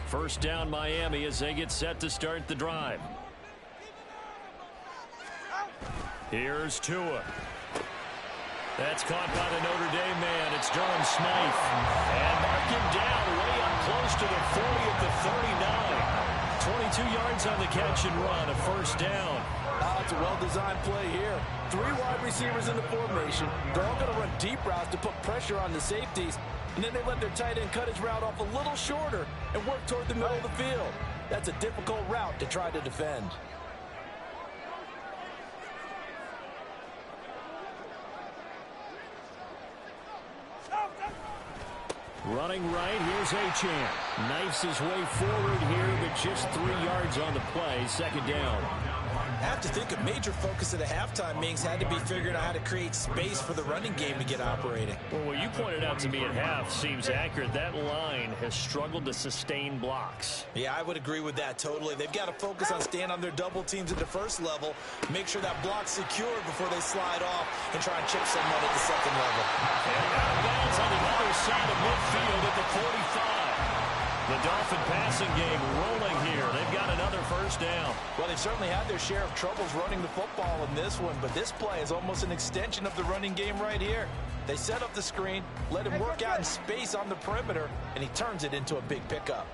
First down Miami as they get set to start the drive. Here's Tua. That's caught by the Notre Dame man. It's Durham Smythe. And mark him down way up close to the 40 at the 39. 22 yards on the catch and run, a first down. It's a well-designed play here. 3 wide receivers in the formation. They're all going to run deep routes to put pressure on the safeties. And then they let their tight end cut his route off a little shorter and work toward the middle of the field. That's a difficult route to try to defend. Running right, here's Achane. Knifes his way forward here, but just 3 yards on the play. Second down. I have to think a major focus at the halftime meetings had to be figuring out how to create space for the running game to get operating. Well, what you pointed out to me at half seems accurate. That line has struggled to sustain blocks. Yeah, I would agree with that totally. They've got to focus on staying on their double teams at the first level, make sure that block's secured before they slide off and try and chip someone at the second level. And out of bounds on the other side of midfield at the 45. The Dolphin passing game rolling here. They've got another first down. Well, they've certainly had their share of troubles running the football in this one, but this play is almost an extension of the running game right here. They set up the screen, let him work out in space on the perimeter, and he turns it into a big pickup.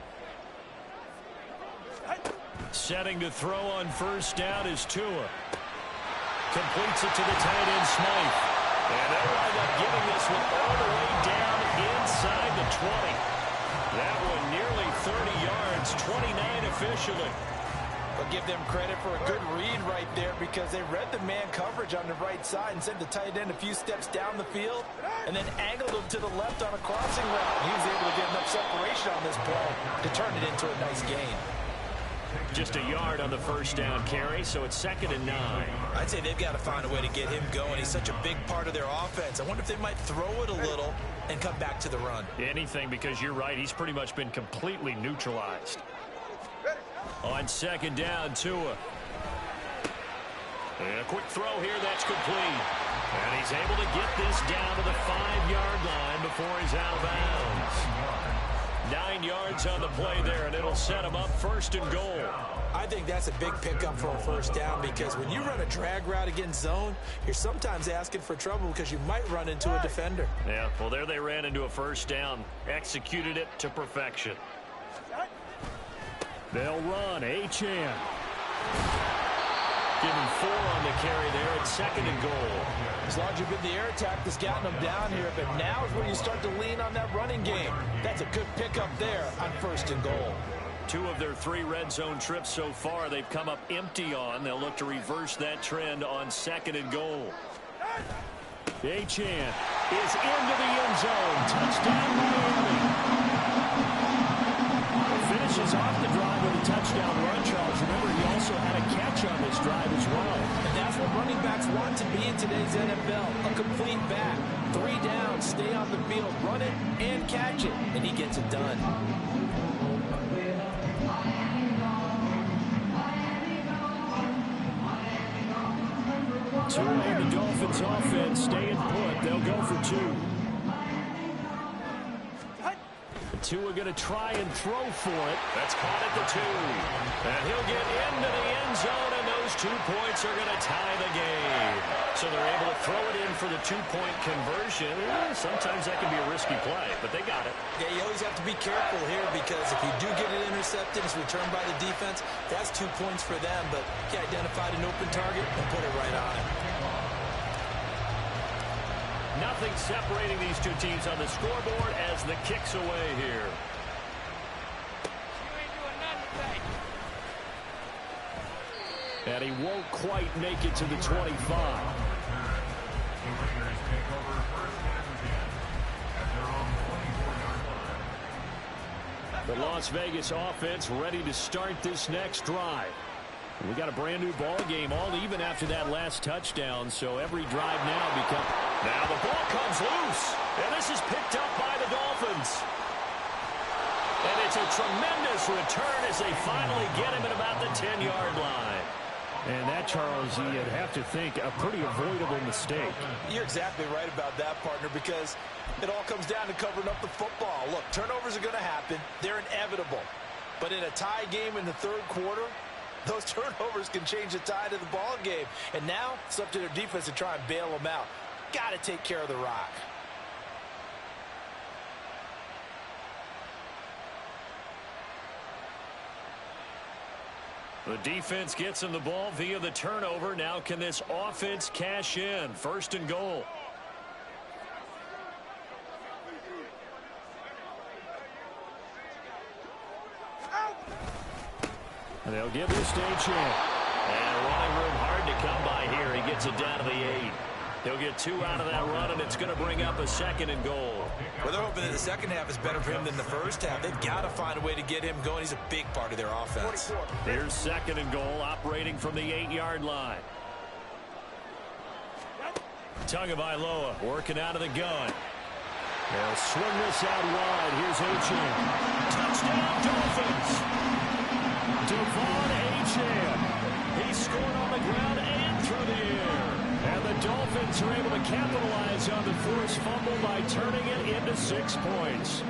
Setting to throw on first down is Tua. Completes it to the tight end, Smythe. And they'll wind up getting this one all the way down inside the 20. That one nearly 30 yards, 29 officially. But give them credit for a good read right there because they read the man coverage on the right side and sent the tight end a few steps down the field and then angled him to the left on a crossing route. He was able to get enough separation on this play to turn it into a nice gain. Just a yard on the first down carry, so it's 2nd and 9. I'd say they've got to find a way to get him going. He's such a big part of their offense. I wonder if they might throw it a little and come back to the run. Anything, because you're right. He's pretty much been completely neutralized. On 2nd down, Tua. And a quick throw here. That's complete. And he's able to get this down to the 5-yard line before he's out of bounds. 9 yards on the play there, and it'll set him up 1st and goal. I think that's a big pickup for a first down because when you run a drag route against zone, you're sometimes asking for trouble because you might run into a defender. Yeah, well, there they ran into a first down. Executed it to perfection. They'll run. Achane. Give him 4 on the carry there at 2nd and goal. As long as you've been the air attack that's gotten them down here, but now is when you start to lean on that running game. That's a good pickup there on 1st and goal. 2 of their 3 red zone trips so far they've come up empty on. They'll look to reverse that trend on 2nd and goal. Achane is into the end zone. Touchdown Miami. Finishes off the drive with a touchdown run, Charles. Remember, he also had a catch on this drive as well. And that's what running backs want to be in today's NFL. A complete back. 3 downs, stay on the field, run it, and catch it. And he gets it done. Tua and the Dolphins offense staying put. They'll go for 2. Tua going to try and throw for it. That's caught at the 2. And he'll get into the end zone, and those 2 points are going to tie the game. So they're able to throw it in for the 2-point conversion. Sometimes that can be a risky play, but they got it. Yeah, you always have to be careful here because if you do get it intercepted, it's returned by the defense, that's 2 points for them. But he identified an open target and put it right on it. Nothing separating these 2 teams on the scoreboard as the kick's away here. And he won't quite make it to the 25. The Las Vegas offense ready to start this next drive. We got a brand new ball game, all even after that last touchdown, so every drive now becomes... Now the ball comes loose, and this is picked up by the Dolphins. And It's a tremendous return as they finally get him at about the 10-yard line. And that, Charles, you'd have to think a pretty avoidable mistake. You're exactly right about that, partner, because it all comes down to covering up the football. Look, turnovers are going to happen. They're inevitable. But in a tie game in the third quarter, those turnovers can change the tide of the ball game. And now it's up to their defense to try and bail them out. Got to take care of the rock. The defense gets him the ball via the turnover. Now can this offense cash in? 1st and goal. And they'll give this to Achane. And running room hard to come by here. He gets it down to the 8. He'll get 2 out of that run, and it's going to bring up a 2nd and goal. Well, they're hoping that the second half is better for him than the first half. They've got to find a way to get him going. He's a big part of their offense. Here's 2nd and goal, operating from the 8-yard line. Tagovailoa working out of the gun. They'll swing this out wide. Here's Achane. Touchdown, Dolphins! Devon Achane. He scored on the ground and through the air. And the Dolphins are able to capitalize on the forced fumble by turning it into 6 points.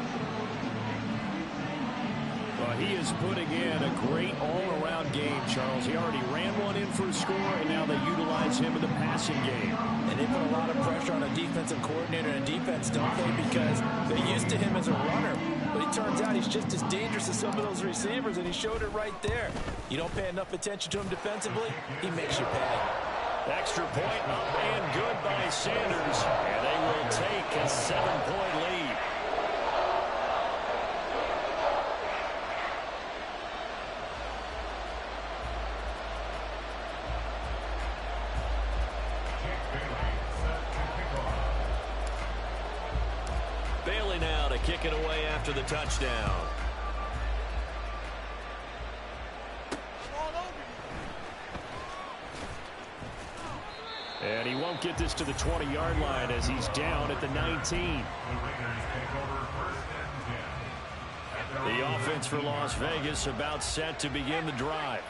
Well, he is putting in a great all-around game, Charles. He already ran one in for a score, and now they utilize him in the passing game. And they put a lot of pressure on a defensive coordinator and defense, don't they? Because they're used to him as a runner. But it turns out he's just as dangerous as some of those receivers, and he showed it right there. You don't pay enough attention to him defensively, he makes you pay. Extra point up and good by Sanders. And they will take a 7-point lead. Bailey now to kick it away after the touchdown. And he won't get this to the 20-yard line as he's down at the 19. The offense for Las Vegas about set to begin the drive.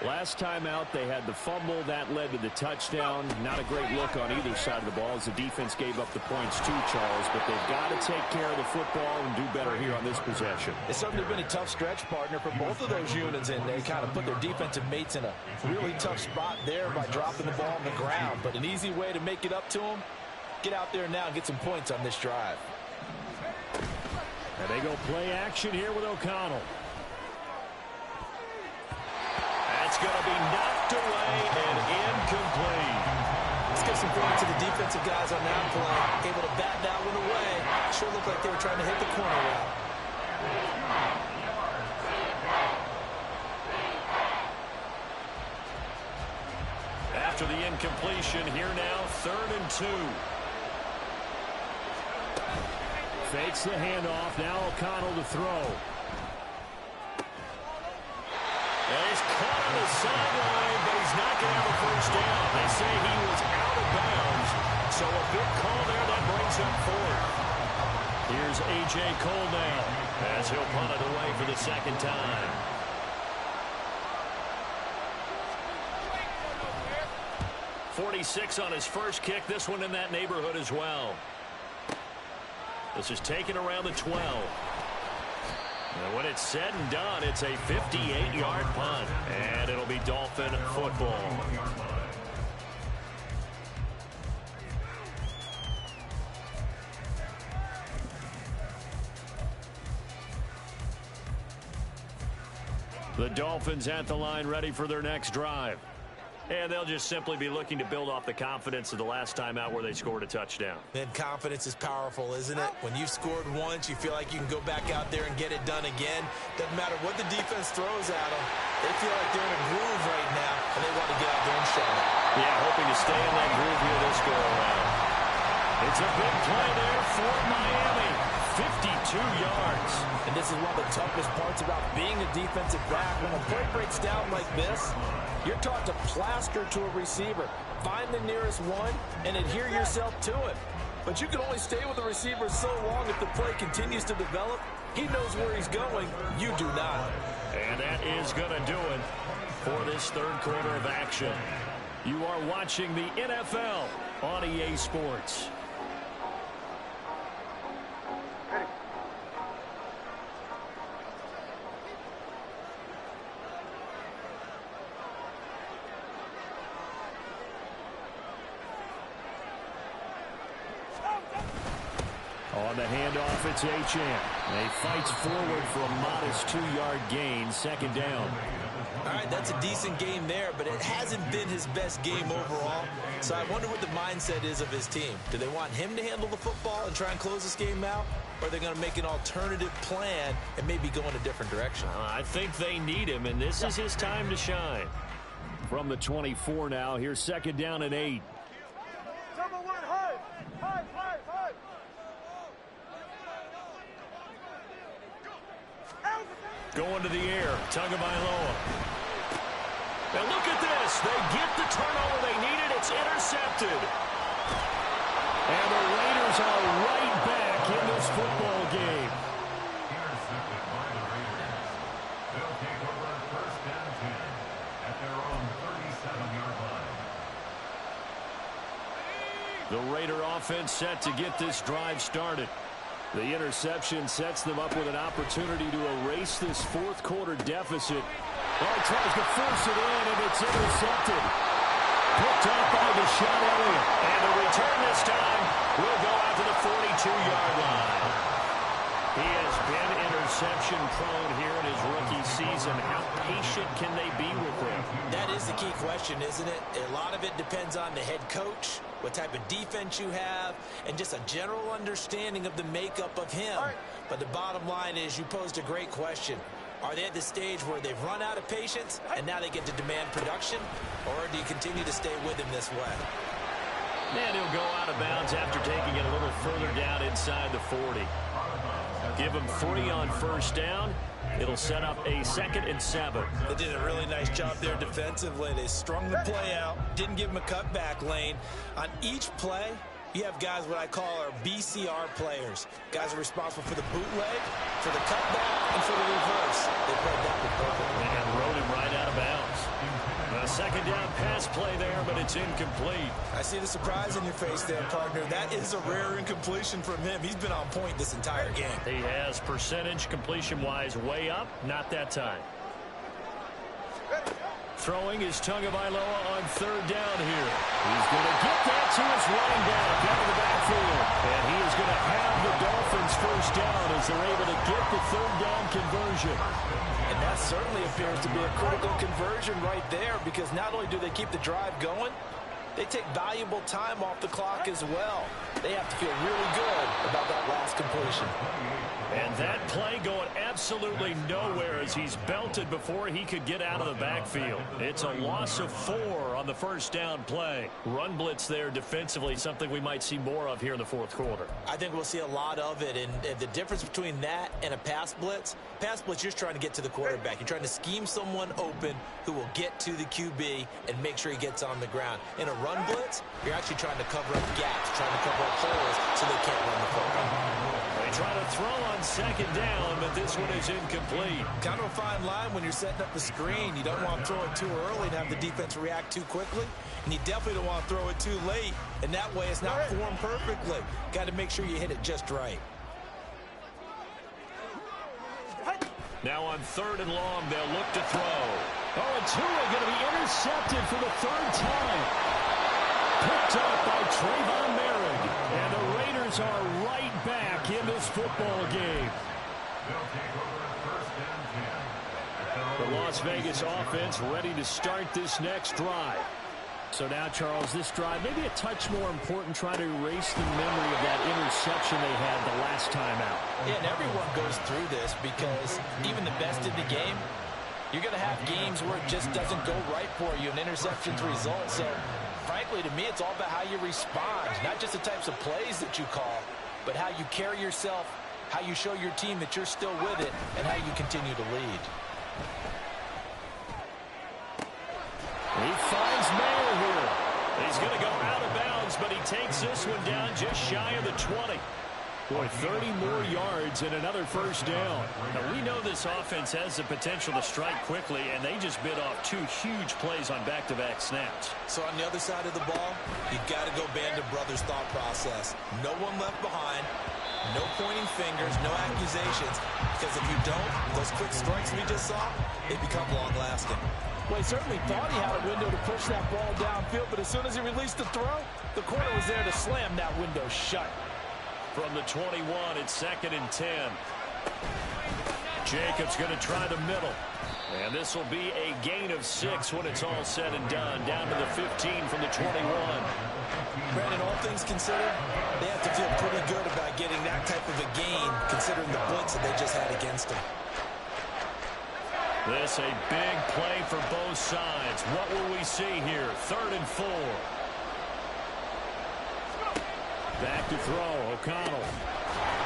Last time out, they had the fumble. That led to the touchdown. Not a great look on either side of the ball as the defense gave up the points too, Charles. But they've got to take care of the football and do better here on this possession. It's certainly been a tough stretch, partner, for both of those units, and they kind of put their defensive mates in a really tough spot there by dropping the ball on the ground. But an easy way to make it up to them, get out there now and get some points on this drive. And they go play action here with O'Connell. That's going to be knocked away and incomplete. Let's give some credit to the defensive guys on that play. Able to bat that one away. Sure looked like they were trying to hit the corner route. After the incompletion, here now, 3rd and 2. Fakes the handoff. Now O'Connell to throw. And he's caught on the sideline, but he's not going to have a first down. They say he was out of bounds, so a big call there that brings up 4th. Here's A.J. Cole now as he'll punt it away for the 2nd time. .46 on his first kick. This one in that neighborhood as well. This is taken around the 12. And when it's said and done, it's a 58-yard punt. And it'll be Dolphin football. The Dolphins at the line, ready for their next drive. And they'll just simply be looking to build off the confidence of the last time out where they scored a touchdown. And confidence is powerful, isn't it? When you've scored once, you feel like you can go back out there and get it done again. Doesn't matter what the defense throws at them. They feel like they're in a groove right now, and they want to get out there and show it. Yeah, hoping to stay in that groove here this go-around. It's a big play there for Miami. 52 yards. And this is one of the toughest parts about being a defensive back. When a play breaks down like this, you're taught to plaster to a receiver. Find the nearest one and adhere yourself to it. But you can only stay with the receiver so long if the play continues to develop. He knows where he's going. You do not. And that is going to do it for this third quarter of action. You are watching the NFL on EA Sports. On the handoff, it's Achane. He fights forward for a modest 2-yard gain, second down. All right, that's a decent game there, but it hasn't been his best game overall. So I wonder what the mindset is of his team. Do they want him to handle the football and try and close this game out? Or are they going to make an alternative plan and maybe go in a different direction? I think they need him, and this is his time to shine. From the 24 now, here's second down and 8. Going to the air, Tagovailoa. And look at this. They get the turnover they needed. It's intercepted. And the Raiders are right back in this football game. Intercepted by the Raiders. They'll take over first and 10 at their own 37-yard line. The Raider offense set to get this drive started. The interception sets them up with an opportunity to erase this fourth quarter deficit. Oh, he tries to force it in, and it's intercepted. Picked up by Deshaun Elliott. And the return this time will go out to the 42-yard line. He has been interception prone here in his rookie season. How patient can they be with him? That is the key question, isn't it? A lot of it depends on the head coach, what type of defense you have, and just a general understanding of the makeup of him. But the bottom line is you posed a great question. Are they at the stage where they've run out of patience and now they get to demand production? Or do you continue to stay with him this way? And he'll go out of bounds after taking it a little further down inside the 40. Give him 3 on first down. It'll set up a 2nd and 7. They did a really nice job there defensively. They strung the play out, didn't give him a cutback lane. On each play, you have guys what I call our BCR players. Guys are responsible for the bootleg, for the cutback, and for the reverse. They played that with perfectly. And rode him right out of bounds. A second down pass play there, but it's incomplete. I see the surprise in your face there, partner. That is a rare incompletion from him. He's been on point this entire game. He has percentage completion-wise way up. Not that time. Throwing is Tagovailoa on third down here. He's going to get that to his running back out of the backfield. And he is going to have the Dolphins first down as they're able to get the third down conversion. And that certainly appears to be a critical conversion right there, because not only do they keep the drive going, they take valuable time off the clock as well. They have to feel really good about that last completion. And that play going absolutely nowhere as he's belted before he could get out of the backfield. It's a loss of 4 on the first down play. Run blitz there defensively, something we might see more of here in the fourth quarter. I think we'll see a lot of it, and the difference between that and a pass blitz, you're just trying to get to the quarterback. You're trying to scheme someone open who will get to the QB and make sure he gets on the ground. In a run blitz, you're actually trying to cover up gaps, trying to cover up holes so they can't run the football. They try to throw on second down, but this one is incomplete. Kind of a fine line when you're setting up the screen. You don't want to throw it too early and have the defense react too quickly. And you definitely don't want to throw it too late, and that way it's not formed perfectly. Got to make sure you hit it just right. Now on third and long, they'll look to throw. Oh, and Tua going to be intercepted for the third time. Picked up by Trayvon Merrick. And the Raiders are right back in this football game. The Las Vegas offense ready to start this next drive. So now, Charles, this drive maybe a touch more important, trying to erase the memory of that interception they had the last time out. Yeah, and everyone goes through this because even the best in the game, you're going to have games where it just doesn't go right for you, and interceptions result. So, frankly, to me, it's all about how you respond, not just the types of plays that you call, but how you carry yourself, how you show your team that you're still with it, and how you continue to lead. He finds Mayer here. He's going to go out of bounds, but he takes this one down just shy of the 20. Boy, 30 more yards and another first down. Now, we know this offense has the potential to strike quickly, and they just bit off 2 huge plays on back-to-back snaps. So on the other side of the ball, you've got to go band of brothers thought process. No one left behind, no pointing fingers, no accusations, because if you don't, those quick strikes we just saw, they become long-lasting. Well, he certainly thought he had a window to push that ball downfield, but as soon as he released the throw, the corner was there to slam that window shut. From the 21, it's 2nd and 10. Jacobs going to try the middle. And this will be a gain of 6 when it's all said and done. Down to the 15 from the 21. Brandon, all things considered, they have to feel pretty good about getting that type of a gain, considering the blitz that they just had against them. This a big play for both sides. What will we see here? 3rd and 4. Back to throw, O'Connell.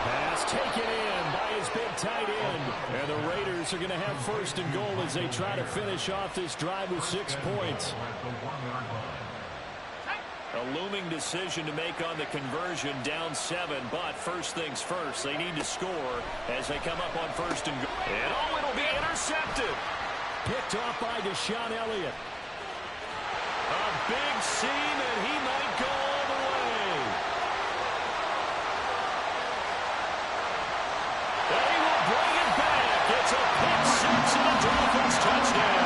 Pass taken in by his big tight end. And the Raiders are going to have 1st and goal as they try to finish off this drive with 6 points. A looming decision to make on the conversion, down 7, but first things first, they need to score as they come up on 1st and goal. And oh, it'll be intercepted. Picked off by Deshaun Elliott. A big seam, and he might go all the way. And he will bring it back. It's a pick 6 and a Dolphins touchdown.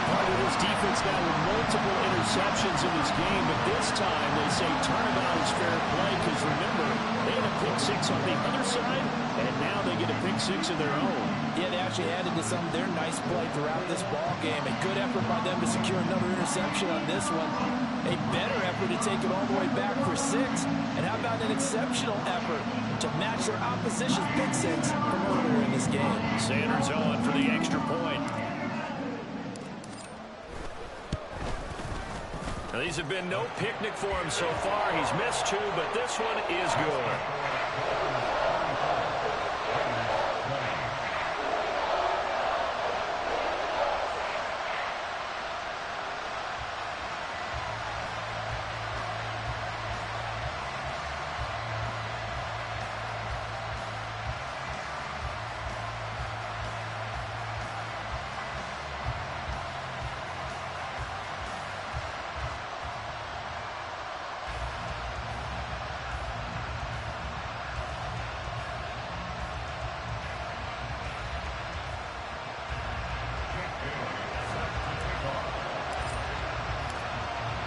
Part of this defense now with multiple interceptions in this game, but this time they say turnabout is fair play because remember, they had a pick 6 on the other side, and now they get a pick 6 of their own. Yeah, they actually added to some of their nice play throughout this ball game. A good effort by them to secure another interception on this one. A better effort to take it all the way back for 6. And how about an exceptional effort to match their opposition's pick 6 from earlier in this game? Sanders on for the extra point. Now, these have been no picnic for him so far. He's missed 2, but this one is good.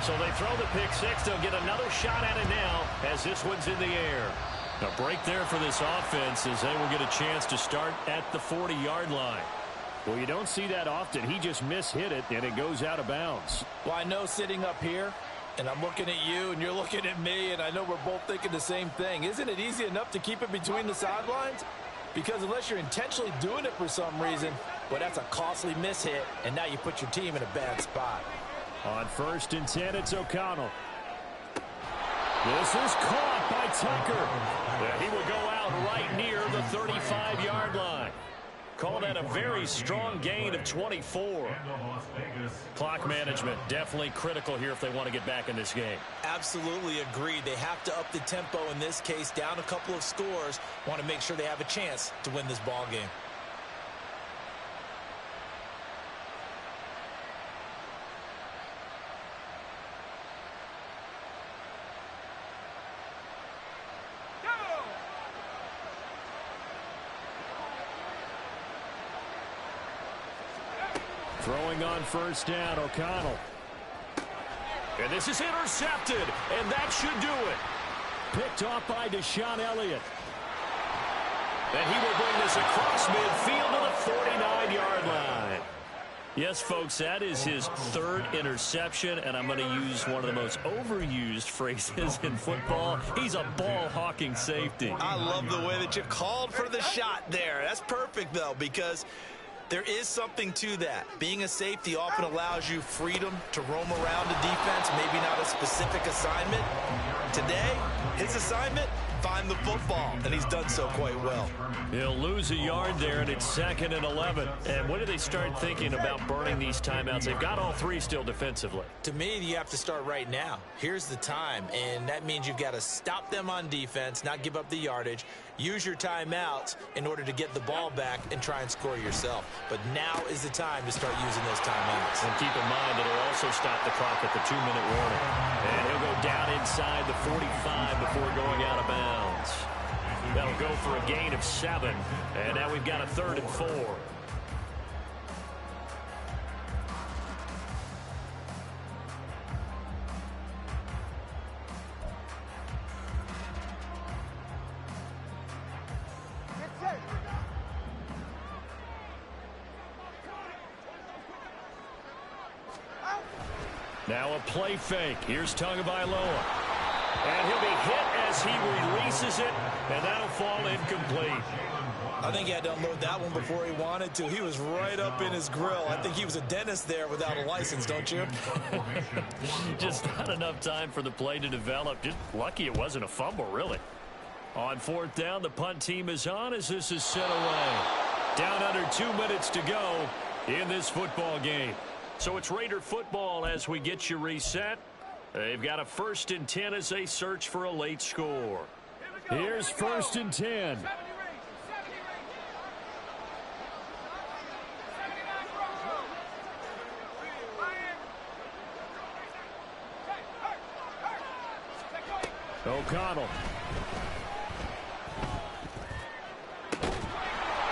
So they throw the pick 6. They'll get another shot at it now as this one's in the air. A break there for this offense as they will get a chance to start at the 40-yard line. Well, you don't see that often. He just mishit it, and it goes out of bounds. Well, I know sitting up here, and I'm looking at you, and you're looking at me, and I know we're both thinking the same thing. Isn't it easy enough to keep it between the sidelines? Because unless you're intentionally doing it for some reason, well, that's a costly mishit, and now you put your team in a bad spot. On 1st and 10, it's O'Connell. This is caught by Tucker. And he will go out right near the 35-yard line. Call that a very strong gain of 24. Clock management definitely critical here if they want to get back in this game. Absolutely agreed. They have to up the tempo in this case, down a couple of scores. Want to make sure they have a chance to win this ball game. Throwing on 1st down, O'Connell. And this is intercepted, and that should do it. Picked off by Deshaun Elliott. And he will bring this across midfield to the 49-yard line. Yes, folks, that is his 3rd interception, and I'm going to use one of the most overused phrases in football. He's a ball-hawking safety. I love the way that you called for the shot there. That's perfect, though, because There is something to that. Being a safety often allows you freedom to roam around the defense, maybe not a specific assignment. Today, his assignment, find the football, and he's done so quite well. He'll lose a yard there, and it's 2nd and 11. And when do they start thinking about burning these timeouts? They've got all 3 still defensively. To me, you have to start right now. Here's the time, and that means you've got to stop them on defense, not give up the yardage, use your timeouts in order to get the ball back and try and score yourself. But now is the time to start using those timeouts. And keep in mind, it'll also stop the clock at the 2-minute warning. And he'll go down inside the 45 before going out of bounds. That'll go for a gain of 7. And now we've got a 3rd and 4. Now a play fake. Here's Tagovailoa. And he'll be hit as he releases it, and that'll fall incomplete. I think he had to unload that one before he wanted to. He was right up in his grill. I think he was a dentist there without a license, don't you? Just not enough time for the play to develop. Just lucky it wasn't a fumble, really. On 4th down, the punt team is on as this is sent away. Down under 2 minutes to go in this football game. So it's Raider football as we get you reset. They've got a 1st and 10 as they search for a late score. Here's 1st and 10. O'Connell.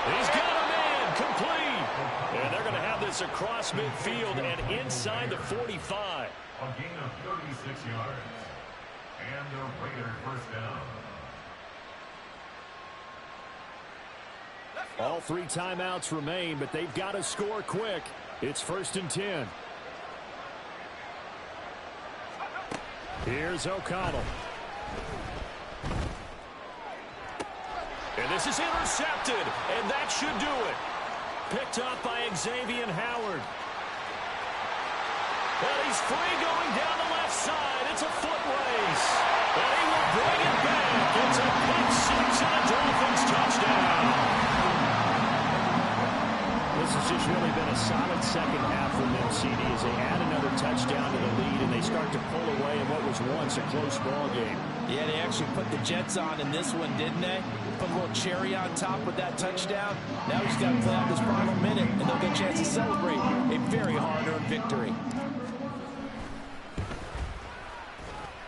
He's got a man complete. And they're going to have this across midfield and inside the 45. A gain of 36 yards. And the Raiders first down. All 3 timeouts remain, but they've got to score quick. It's 1st and 10. Here's O'Connell. And this is intercepted, and that should do it. Picked off by Xavier Howard. And he's free going down the left side. It's a foot race. And he will bring it back. It's a pick 6 and a Dolphins touchdown. This has just really been a solid second half from them, CD, as they add another touchdown to the lead and they start to pull away in what was once a close ball game. Yeah, they actually put the Jets on in this one, didn't they? Put a little cherry on top with that touchdown. Now we just got to play out this final minute, and they'll get a chance to celebrate a very hard-earned victory.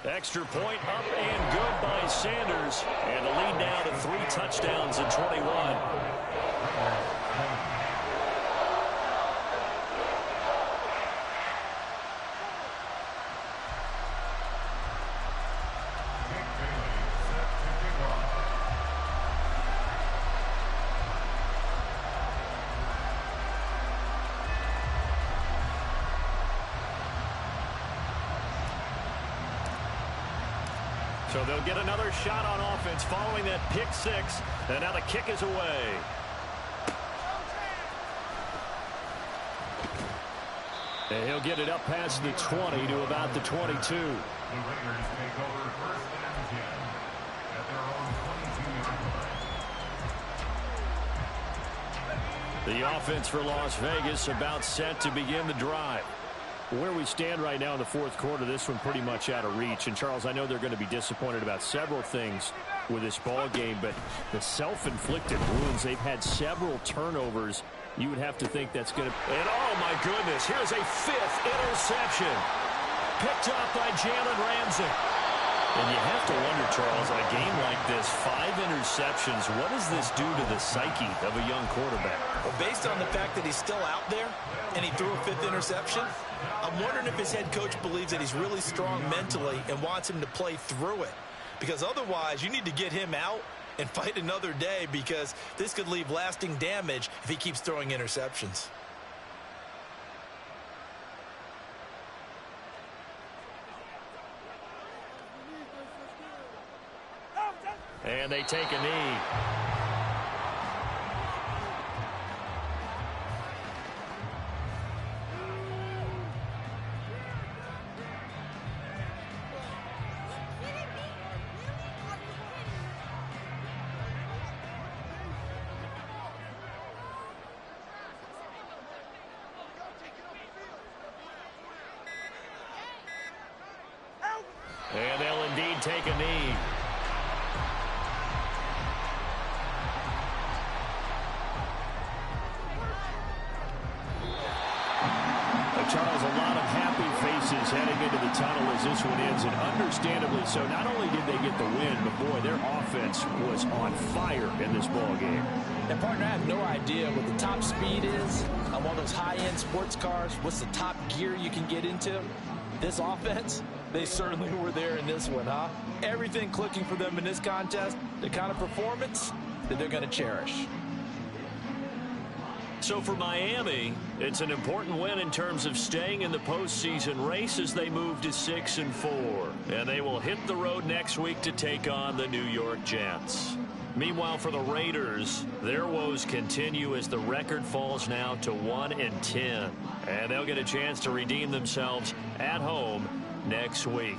Extra point up and good by Sanders. And the lead now to 3 touchdowns in 21. So they'll get another shot on offense following that pick 6. And now the kick is away. And he'll get it up past the 20 to about the 22. The Raiders take over 1st and 10 at their own 22-yard line. The offense for Las Vegas about set to begin the drive. Where we stand right now in the 4th quarter, this one pretty much out of reach. And, Charles, I know they're going to be disappointed about several things with this ball game, but the self-inflicted wounds, they've had several turnovers. You would have to think that's going to... And, oh, my goodness, here's a 5th interception. Picked off by Jalen Ramsey. And you have to wonder, Charles, in a game like this, 5 interceptions, what does this do to the psyche of a young quarterback? Well, based on the fact that he's still out there and he threw a 5th interception, I'm wondering if his head coach believes that he's really strong mentally and wants him to play through it. Because otherwise, you need to get him out and fight another day, because this could leave lasting damage if he keeps throwing interceptions. And they take a knee. And they'll indeed take a knee. Charles, a lot of happy faces heading into the tunnel as this one ends, and understandably so. Not only did they get the win, but boy, their offense was on fire in this ball game. And partner, I have no idea what the top speed is on one of those high-end sports cars. What's the top gear you can get into? This offense, they certainly were there in this one, huh? Everything clicking for them in this contest, the kind of performance that they're going to cherish. So for Miami, it's an important win in terms of staying in the postseason race as they move to 6-4. And they will hit the road next week to take on the New York Jets. Meanwhile, for the Raiders, their woes continue as the record falls now to 1-10. And they'll get a chance to redeem themselves at home next week.